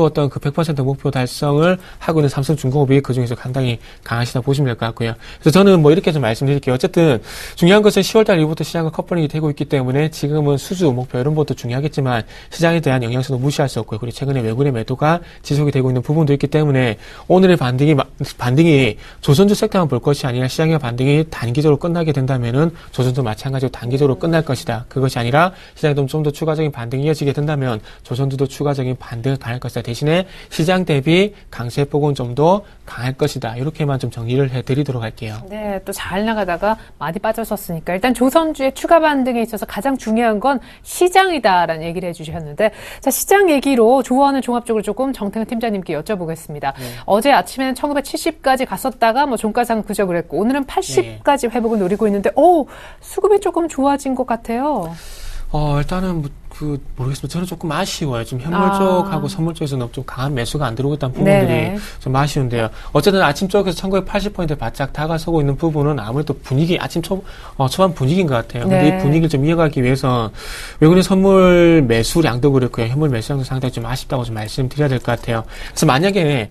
어떤 그 100% 목표 달성을 하고 있는 삼성중공업이 그 중에서 상당히 강하시다 보시면 될 것 같고요. 그래서 저는 뭐 이렇게 좀 말씀드릴게요. 어쨌든 중요한 것은 10월달 이후부터 시장과 커플링이 되고 있기 때문에 지금은 수주 목표 이런 것도 중요하겠지만 시장에 대한 영향성도 무시할 수 없고요. 그리고 최근에 외국인의 매도가 지속이 되고 있는 부분도 있기 때문에 오늘의 반등이 조선주 섹터만 볼 것이 아니라 시장의 반등이 단기적으로 끝나게 된다면은 조선도 마찬가지로 단기적으로 끝날 것이다. 그것이 아니라 시장이 좀 더 추가적인 반등이 이어지게 된다면 조선주도 추가적인 반등을 가할 것이다. 대신에 시장 대비 강세폭은 좀 더 강할 것이다. 이렇게만 좀 정리를 해드리도록 할게요. 네, 또 잘 나가다가 많이 빠졌었으니까 일단 조선주의 추가 반등에 있어서 가장 중요한 건 시장이다라는 얘기를 해주셨는데, 자, 시장 얘기로 조언을 종합적으로 조금 정태근 팀장님께 여쭤보겠습니다. 어제 아침에는 1970까지 갔었다가 뭐 종가상 그저그랬고 했고 오늘은 80까지 회복을 노리고 있는데, 수급이 조금 좋아진 것 같아요. 일단은 모르겠습니다. 저는 조금 아쉬워요. 지금 현물 쪽하고 선물 쪽에서는 좀 강한 매수가 안 들어오고 있다는 부분들이 좀 아쉬운데요. 어쨌든 아침 쪽에서 1980포인트 바짝 다가서고 있는 부분은 아무래도 아침 초반 분위기인 것 같아요. 근데 이 분위기를 좀 이어가기 위해서 외국인 선물 매수량도 그렇고요. 현물 매수량도 상당히 좀 아쉽다고 좀 말씀드려야 될 것 같아요. 그래서 만약에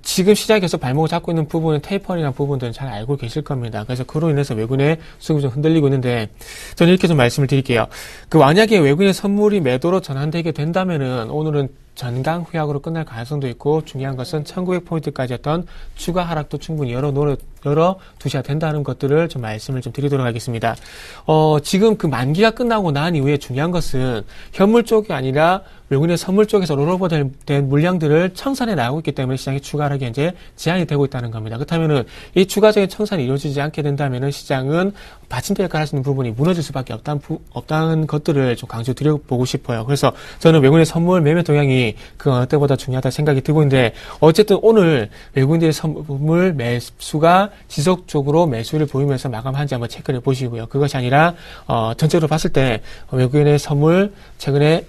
지금 시장이 계속 발목을 잡고 있는 부분은 테이퍼링이라는 부분들은 잘 알고 계실 겁니다. 그래서 그로 인해서 외국인의 수급이 좀 흔들리고 있는데, 저는 이렇게 좀 말씀을 드릴게요. 만약에 만약에 외국인의 선물이 매도로 전환되게 된다면은 오늘은 전강 후약으로 끝날 가능성도 있고 중요한 것은 1900포인트까지였던 추가 하락도 충분히 열어두셔야 된다는 것들을 좀 말씀을 좀 드리도록 하겠습니다. 지금 그 만기가 끝나고 난 이후에 중요한 것은 현물 쪽이 아니라 외국인의 선물 쪽에서 롤오버 된 물량들을 청산해 나가고 있기 때문에 시장의 추가 하락이 이제 제한이 되고 있다는 겁니다. 그렇다면은 이 추가적인 청산이 이루어지지 않게 된다면은 시장은 받침대 역할을 할 수 있는 부분이 무너질 수밖에 없다는 것들을 좀 강조 드려보고 싶어요. 그래서 저는 외국인의 선물 매매 동향이 그 어느 때보다 중요하다 생각이 들고 있는데 어쨌든 오늘 외국인들의 선물 매수가 지속적으로 매수를 보이면서 마감한지 한번 체크를 해보시고요. 그것이 아니라 전체적으로 봤을 때 외국인의 선물 최근에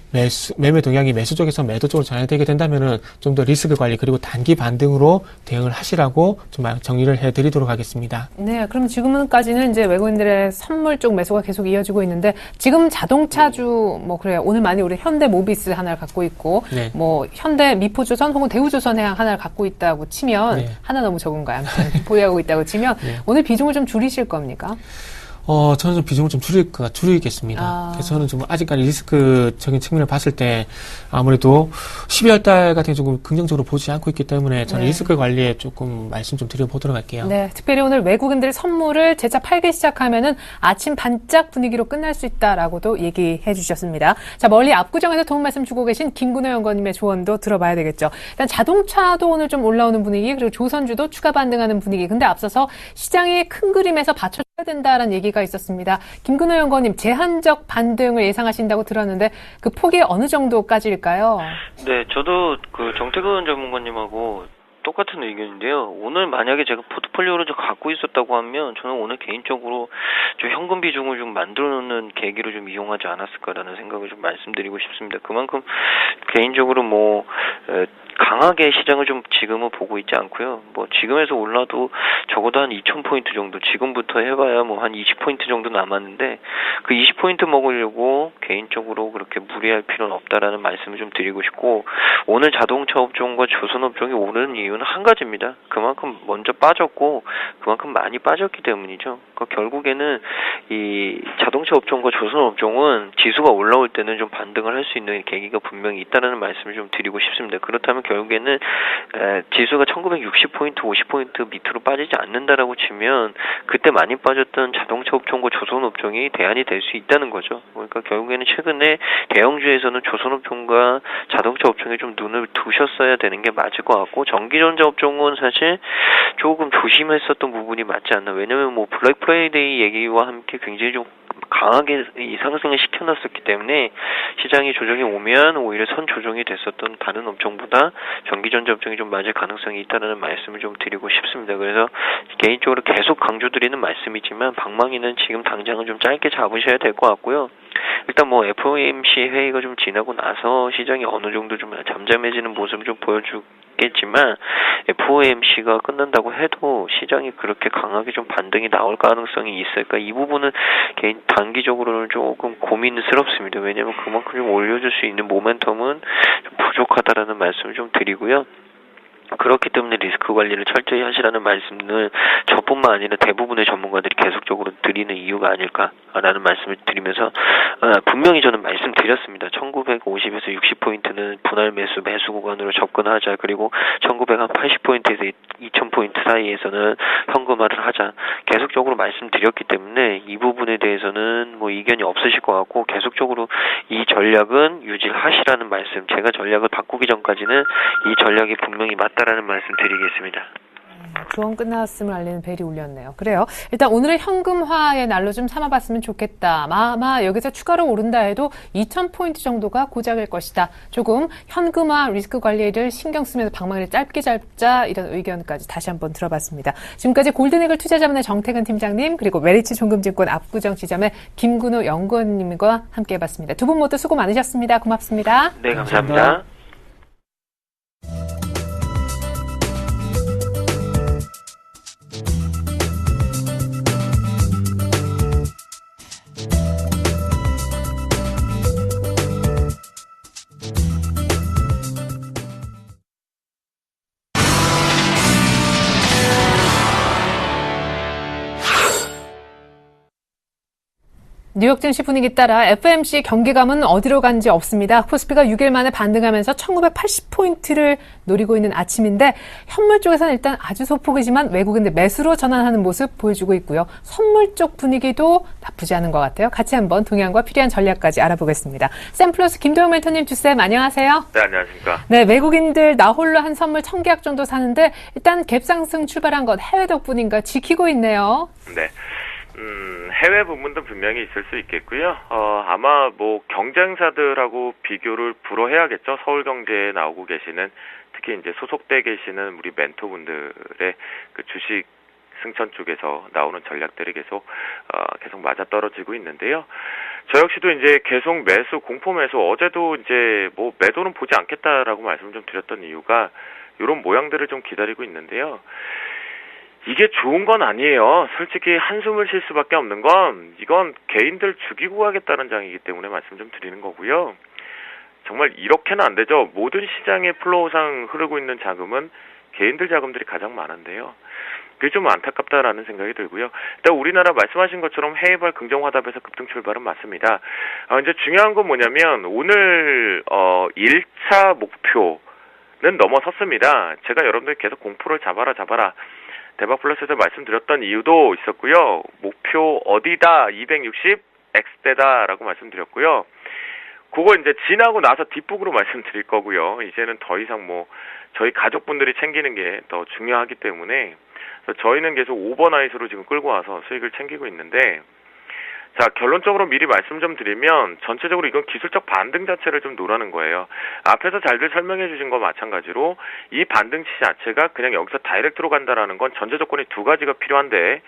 매매 동향이 매수 쪽에서 매도 쪽으로 전환되게 된다면은 좀 더 리스크 관리 그리고 단기 반등으로 대응을 하시라고 좀 정리를 해드리도록 하겠습니다. 네, 그럼 지금까지는 이제 외국인들의 선물 쪽 매수가 계속 이어지고 있는데 지금 자동차주 뭐 그래요. 오늘 많이 우리 현대모비스 하나를 갖고 있고 네. 뭐 현대 미포조선 혹은 대우조선해양 하나를 갖고 있다고 치면 네. 하나 너무 적은가요? 아무튼 보유하고 있다고 치면 네. 오늘 비중을 좀 줄이실 겁니까? 저는 좀 비중을 좀 줄이겠습니다. 그래서 저는 좀 아직까지 리스크적인 측면을 봤을 때 아무래도 12월 달 같은 게 조금 긍정적으로 보지 않고 있기 때문에 저는 네. 리스크 관리에 조금 말씀 좀 드려보도록 할게요. 네, 특별히 오늘 외국인들 선물을 재차 팔기 시작하면은 아침 반짝 분위기로 끝날 수 있다라고도 얘기해 주셨습니다. 자, 멀리 압구정에서 도움 말씀 주고 계신 김근호 연구원님의 조언도 들어봐야 되겠죠. 일단 자동차도 오늘 좀 올라오는 분위기, 그리고 조선주도 추가 반등하는 분위기. 근데 앞서서 시장의 큰 그림에서 받쳐줘야 된다라는 얘기가 있었습니다. 김근호 연구원님, 제한적 반등을 예상하신다고 들었는데 그 폭이 어느 정도까지일까요? 네, 저도 그 정태근 전문가님하고 똑같은 의견인데요. 오늘 만약에 제가 포트폴리오를 좀 갖고 있었다고 하면 저는 오늘 개인적으로 좀 현금 비중을 좀 만들어 놓는 계기로 좀 이용하지 않았을까라는 생각을 좀 말씀드리고 싶습니다. 그만큼 개인적으로 뭐 강하게 시장을 좀 지금은 보고 있지 않고요. 뭐 지금에서 올라도 적어도 한 2,000포인트 정도, 지금부터 해봐야 뭐 한 20포인트 정도 남았는데 그 20포인트 먹으려고 개인적으로 그렇게 무리할 필요는 없다라는 말씀을 좀 드리고 싶고, 오늘 자동차 업종과 조선 업종이 오르는 이유는 한 가지입니다. 그만큼 먼저 빠졌고 그만큼 많이 빠졌기 때문이죠. 그러니까 결국에는 이 자동차 업종과 조선 업종은 지수가 올라올 때는 좀 반등을 할 수 있는 계기가 분명히 있다는 말씀을 좀 드리고 싶습니다. 그렇다면 결국에는 지수가 1960포인트, 50포인트 밑으로 빠지지 않는다라고 치면 그때 많이 빠졌던 자동차 업종과 조선 업종이 대안이 될 수 있다는 거죠. 그러니까 결국에는 최근에 대형주에서는 조선 업종과 자동차 업종에 좀 눈을 두셨어야 되는 게 맞을 것 같고, 전기전자 업종은 사실 조금 조심했었던 부분이 맞지 않나. 왜냐면 뭐 블랙 프라이데이 얘기와 함께 굉장히 좀 강하게 이 상승을 시켜놨었기 때문에 시장이 조정이 오면 오히려 선 조정이 됐었던 다른 업종보다 전기전자 업종이 좀 맞을 가능성이 있다는 말씀을 좀 드리고 싶습니다. 그래서 개인적으로 계속 강조드리는 말씀이지만 방망이는 지금 당장은 좀 짧게 잡으셔야 될 것 같고요. 일단 뭐 FOMC 회의가 좀 지나고 나서 시장이 어느 정도 좀 잠잠해지는 모습을 좀 보여주겠지만 FOMC가 끝난다고 해도 시장이 그렇게 강하게 좀 반등이 나올 가능성이 있을까? 이 부분은 개인 단기적으로는 조금 고민스럽습니다. 왜냐하면 그만큼 좀 올려줄 수 있는 모멘텀은 좀 부족하다라는 말씀을 좀 드리고요. 그렇기 때문에 리스크 관리를 철저히 하시라는 말씀을 저뿐만 아니라 대부분의 전문가들이 계속적으로 드리는 이유가 아닐까라는 말씀을 드리면서 분명히 저는 말씀드렸습니다. 1950에서 60포인트는 분할 매수 구간으로 접근하자. 그리고 1980포인트에서 2000포인트 사이에서는 현금화를 하자. 계속적으로 말씀드렸기 때문에 이 부분에 대해서는 뭐 이견이 없으실 것 같고, 계속적으로 이 전략은 유지하시라는 말씀, 제가 전략을 바꾸기 전까지는 이 전략이 분명히 맞다라는 말씀 드리겠습니다. 조언 끝났음을 알리는 벨이 울렸네요. 그래요. 일단 오늘의 현금화의 날로 좀 삼아봤으면 좋겠다. 아마 여기서 추가로 오른다 해도 2,000포인트 정도가 고작일 것이다. 조금 현금화 리스크 관리를 신경 쓰면서 방망이를 짧게 잡자, 이런 의견까지 다시 한번 들어봤습니다. 지금까지 골든이글 투자자문의 정태근 팀장님, 그리고 메리츠 종금증권 압구정 지점의 김근호 연구원님과 함께 해봤습니다. 두 분 모두 수고 많으셨습니다. 고맙습니다. 네, 감사합니다. 뉴욕 증시 분위기 따라 FOMC 경계감은 어디로 간지 없습니다. 코스피가 6일 만에 반등하면서 1980포인트를 노리고 있는 아침인데 현물 쪽에서는 일단 아주 소폭이지만 외국인들 매수로 전환하는 모습 보여주고 있고요. 선물 쪽 분위기도 나쁘지 않은 것 같아요. 같이 한번 동향과 필요한 전략까지 알아보겠습니다. 샘플러스 김도영 멘토님 주쌤 안녕하세요. 네, 안녕하십니까. 네, 외국인들 나홀로 한 선물 1000계약 정도 사는데 일단 갭상승 출발한 건 해외 덕분인가 지키고 있네요. 네. 해외 부분도 분명히 있을 수 있겠고요. 아마 뭐 경쟁사들하고 비교를 불허해야겠죠. 서울경제에 나오고 계시는 특히 이제 소속돼 계시는 우리 멘토분들의 그 주식 승천 쪽에서 나오는 전략들이 계속 맞아 떨어지고 있는데요. 저 역시도 이제 계속 매수, 공포 매수, 어제도 이제 뭐 매도는 보지 않겠다라고 말씀을 좀 드렸던 이유가 이런 모양들을 좀 기다리고 있는데요. 이게 좋은 건 아니에요. 솔직히 한숨을 쉴 수밖에 없는 건 이건 개인들 죽이고 가겠다는 장이기 때문에 말씀 좀 드리는 거고요. 정말 이렇게는 안 되죠. 모든 시장의 플로우상 흐르고 있는 자금은 개인들 자금들이 가장 많은데요. 그게 좀 안타깝다라는 생각이 들고요. 일단 우리나라 말씀하신 것처럼 해외발 긍정 화답에서 급등 출발은 맞습니다. 이제 중요한 건 뭐냐면 오늘 1차 목표는 넘어섰습니다. 제가 여러분들 계속 공포를 잡아라 대박 플러스에서 말씀드렸던 이유도 있었고요. 목표 어디다 260X대다라고 말씀드렸고요. 그거 이제 지나고 나서 뒷북으로 말씀드릴 거고요. 이제는 더 이상 뭐 저희 가족분들이 챙기는 게 더 중요하기 때문에 저희는 계속 오버나잇으로 지금 끌고 와서 수익을 챙기고 있는데, 자, 결론적으로 미리 말씀 좀 드리면 전체적으로 이건 기술적 반등 자체를 좀 노라는 거예요. 앞에서 잘들 설명해 주신 거 마찬가지로 이 반등치 자체가 그냥 여기서 다이렉트로 간다라는 건 전제 조건이 두 가지가 필요한데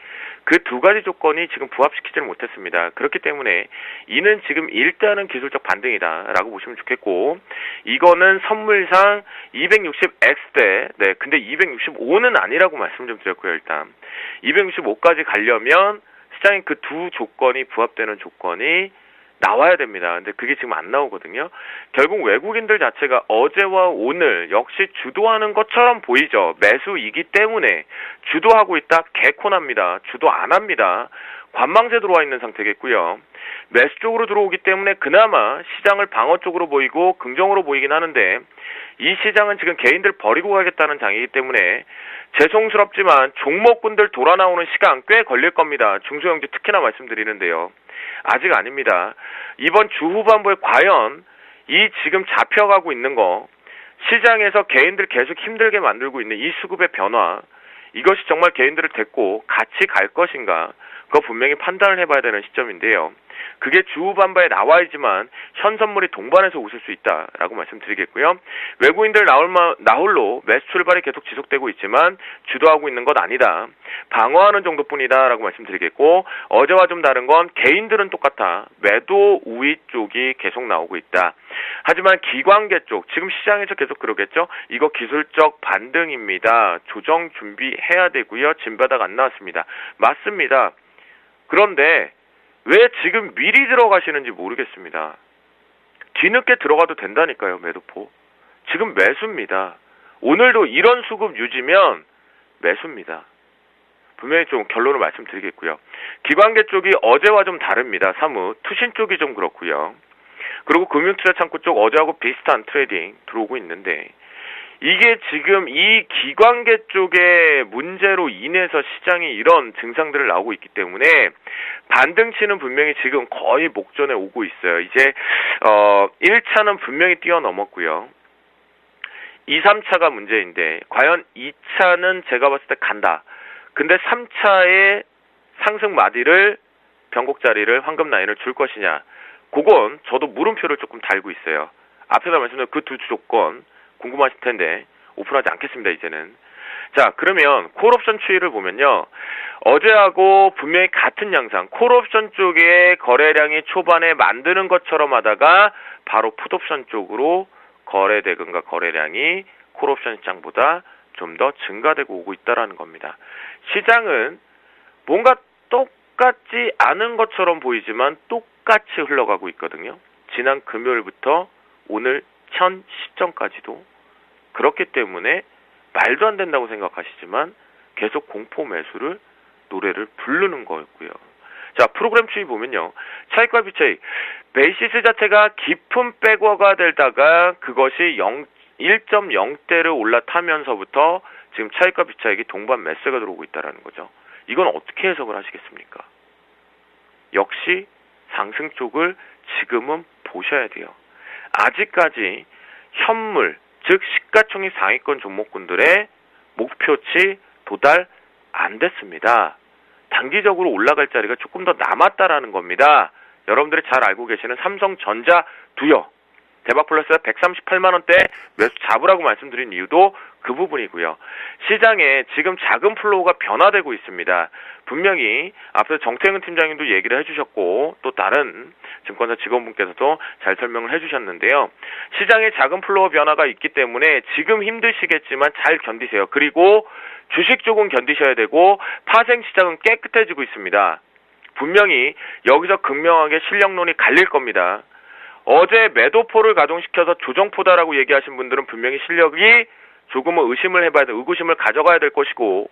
그 두 가지 조건이 지금 부합시키지를 못했습니다. 그렇기 때문에 이는 지금 일단은 기술적 반등이다라고 보시면 좋겠고, 이거는 선물상 260X대, 네, 근데 265는 아니라고 말씀 좀 드렸고요. 일단 265까지 가려면 시장의 그 두 조건이 부합되는 조건이 나와야 됩니다. 근데 그게 지금 안 나오거든요. 결국 외국인들 자체가 어제와 오늘 역시 주도하는 것처럼 보이죠. 매수이기 때문에 주도하고 있다. 개코납니다. 주도 안 합니다. 관망세 들어와 있는 상태겠고요. 매수 쪽으로 들어오기 때문에 그나마 시장을 방어 쪽으로 보이고 긍정으로 보이긴 하는데 이 시장은 지금 개인들 버리고 가겠다는 장이기 때문에 죄송스럽지만 종목군들 돌아 나오는 시간 꽤 걸릴 겁니다. 중소형주 특히나 말씀드리는데요. 아직 아닙니다. 이번 주 후반부에 과연 이 지금 잡혀가고 있는 거, 시장에서 개인들 계속 힘들게 만들고 있는 이 수급의 변화, 이것이 정말 개인들을 데리고 같이 갈 것인가, 그거 분명히 판단을 해봐야 되는 시점인데요. 그게 주 후반부에 나와야지만 현 선물이 동반해서 웃을 수 있다라고 말씀드리겠고요. 외국인들 나홀로 매수 출발이 계속 지속되고 있지만 주도하고 있는 것 아니다. 방어하는 정도뿐이다라고 말씀드리겠고, 어제와 좀 다른 건 개인들은 똑같아. 매도 우위 쪽이 계속 나오고 있다. 하지만 기관계 쪽, 지금 시장에서 계속 그러겠죠. 이거 기술적 반등입니다. 조정 준비해야 되고요. 진바닥 안 나왔습니다. 맞습니다. 그런데 왜 지금 미리 들어가시는지 모르겠습니다. 뒤늦게 들어가도 된다니까요. 매도포. 지금 매수입니다. 오늘도 이런 수급 유지면 매수입니다. 분명히 좀 결론을 말씀드리겠고요. 기관계 쪽이 어제와 좀 다릅니다. 사뭇 투신 쪽이 좀 그렇고요. 그리고 금융투자창구 쪽 어제하고 비슷한 트레이딩 들어오고 있는데, 이게 지금 이 기관계 쪽의 문제로 인해서 시장이 이런 증상들을 나오고 있기 때문에 반등치는 분명히 지금 거의 목전에 오고 있어요. 이제 1차는 분명히 뛰어넘었고요. 2, 3차가 문제인데 과연 2차는 제가 봤을 때 간다. 근데 3차의 상승 마디를, 변곡 자리를, 황금 라인을 줄 것이냐, 그건 저도 물음표를 조금 달고 있어요. 앞에서 말씀드린 그 두 조건 궁금하실 텐데 오픈하지 않겠습니다. 이제는. 자, 그러면 콜옵션 추이를 보면요, 어제하고 분명히 같은 양상, 콜옵션 쪽에 거래량이 초반에 만드는 것처럼 하다가 바로 풋옵션 쪽으로 거래 대금과 거래량이 콜옵션 시장보다 좀 더 증가되고 오고 있다라는 겁니다. 시장은 뭔가 똑같지 않은 것처럼 보이지만 똑같이 흘러가고 있거든요. 지난 금요일부터 오늘 현 시점까지도. 그렇기 때문에 말도 안 된다고 생각하시지만 계속 공포 매수를 노래를 부르는 거였고요. 자, 프로그램 추이 보면요. 차익과 비차익. 베이시스 자체가 깊은 백워가 되다가 그것이 1.0대를 올라타면서부터 지금 차익과 비차익이 동반 매수가 들어오고 있다는 거죠. 이건 어떻게 해석을 하시겠습니까? 역시 상승 쪽을 지금은 보셔야 돼요. 아직까지 현물, 즉 시가총액 상위권 종목군들의 목표치 도달 안 됐습니다. 단기적으로 올라갈 자리가 조금 더 남았다라는 겁니다. 여러분들이 잘 알고 계시는 삼성전자 두요. 대박플러스가 138만원대 매수 잡으라고 말씀드린 이유도 그 부분이고요. 시장에 지금 자금 플로우가 변화되고 있습니다. 분명히 앞서 정태근 팀장님도 얘기를 해주셨고 또 다른 증권사 직원분께서도 잘 설명을 해주셨는데요. 시장에 자금 플로우 변화가 있기 때문에 지금 힘드시겠지만 잘 견디세요. 그리고 주식 쪽은 견디셔야 되고 파생 시장은 깨끗해지고 있습니다. 분명히 여기서 극명하게 실력론이 갈릴 겁니다. 어제 매도포를 가동시켜서 조정포다라고 얘기하신 분들은 분명히 실력이 조금은 의구심을 가져가야 될 것이고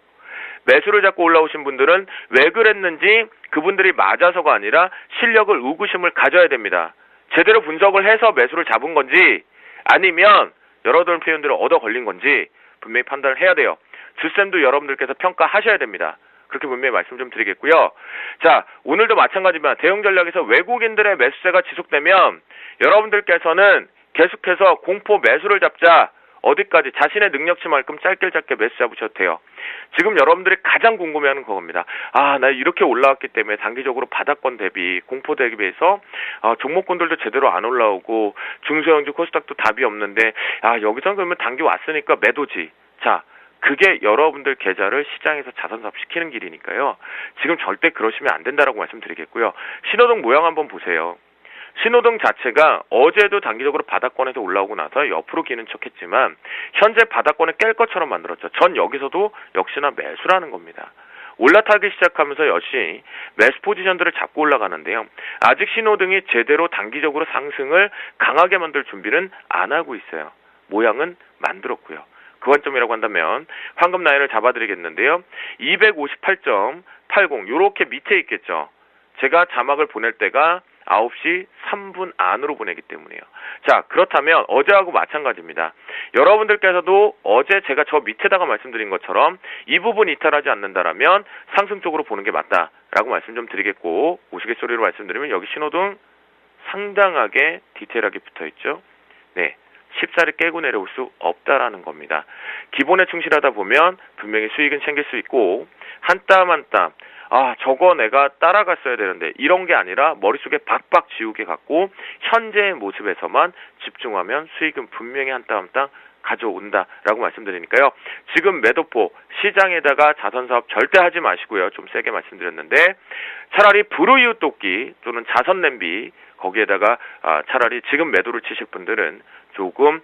매수를 잡고 올라오신 분들은 왜 그랬는지 그분들이 맞아서가 아니라 실력을 의구심을 가져야 됩니다. 제대로 분석을 해서 매수를 잡은 건지 아니면 여러분 표현들을 얻어 걸린 건지 분명히 판단을 해야 돼요. 주쌤도 여러분들께서 평가하셔야 됩니다. 그렇게 분명히 말씀 좀 드리겠고요. 자, 오늘도 마찬가지지만 대응 전략에서 외국인들의 매수세가 지속되면 여러분들께서는 계속해서 공포 매수를 잡자. 어디까지 자신의 능력치만큼 짧게 매수 잡으셔도 돼요. 지금 여러분들이 가장 궁금해하는 그겁니다. 아, 나 이렇게 올라왔기 때문에 단기적으로 바닥권 대비, 공포 대비해서 종목군들도 제대로 안 올라오고 중소형주 코스닥도 답이 없는데 여기서 그러면 단기 왔으니까 매도지. 자, 그게 여러분들 계좌를 시장에서 자선사업시키는 길이니까요. 지금 절대 그러시면 안 된다라고 말씀드리겠고요. 신호등 모양 한번 보세요. 신호등 자체가 어제도 단기적으로 바닥권에서 올라오고 나서 옆으로 기는 척했지만 현재 바닥권을 깰 것처럼 만들었죠. 전 여기서도 역시나 매수라는 겁니다. 올라타기 시작하면서 역시 매수 포지션들을 잡고 올라가는데요. 아직 신호등이 제대로 단기적으로 상승을 강하게 만들 준비는 안 하고 있어요. 모양은 만들었고요. 그 관점이라고 한다면 황금 라인을 잡아드리겠는데요. 258.80 요렇게 밑에 있겠죠. 제가 자막을 보낼 때가 9시 3분 안으로 보내기 때문이에요. 자, 그렇다면 어제하고 마찬가지입니다. 여러분들께서도 어제 제가 저 밑에다가 말씀드린 것처럼 이 부분 이탈하지 않는다라면 상승 쪽으로 보는 게 맞다라고 말씀 좀 드리겠고 우스갯소리로 말씀드리면 여기 신호등 상당하게 디테일하게 붙어있죠. 네. 쉽사리 깨고 내려올 수 없다라는 겁니다. 기본에 충실하다 보면 분명히 수익은 챙길 수 있고 한 땀 한 땀 저거 내가 따라갔어야 되는데 이런 게 아니라 머릿속에 박박 지우개 갖고 현재의 모습에서만 집중하면 수익은 분명히 한 땀 한 땀 가져온다라고 말씀드리니까요. 지금 매도포 시장에다가 자선사업 절대 하지 마시고요. 좀 세게 말씀드렸는데 차라리 불우이웃 돕기 또는 자선 냄비 거기에다가 차라리 지금 매도를 치실 분들은 조금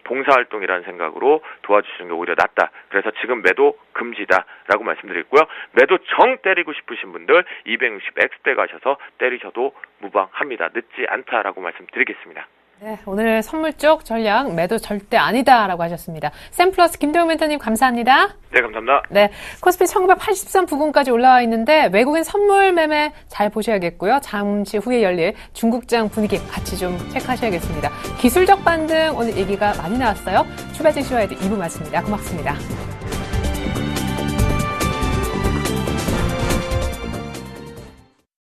봉사활동이라는 생각으로 도와주시는 게 오히려 낫다. 그래서 지금 매도 금지다라고 말씀드렸고요. 매도 정 때리고 싶으신 분들 260 X대 가셔서 때리셔도 무방합니다. 늦지 않다라고 말씀드리겠습니다. 네, 오늘 선물 쪽 전략 매도 절대 아니다라고 하셨습니다. 샘플러스 김대웅 멘토님 감사합니다. 네, 감사합니다. 네, 코스피 1983 부근까지 올라와 있는데 외국인 선물 매매 잘 보셔야겠고요. 잠시 후에 열릴 중국장 분위기 같이 좀 체크하셔야겠습니다. 기술적 반등 오늘 얘기가 많이 나왔어요. 추가진 시와에도 2부 마칩니다. 고맙습니다.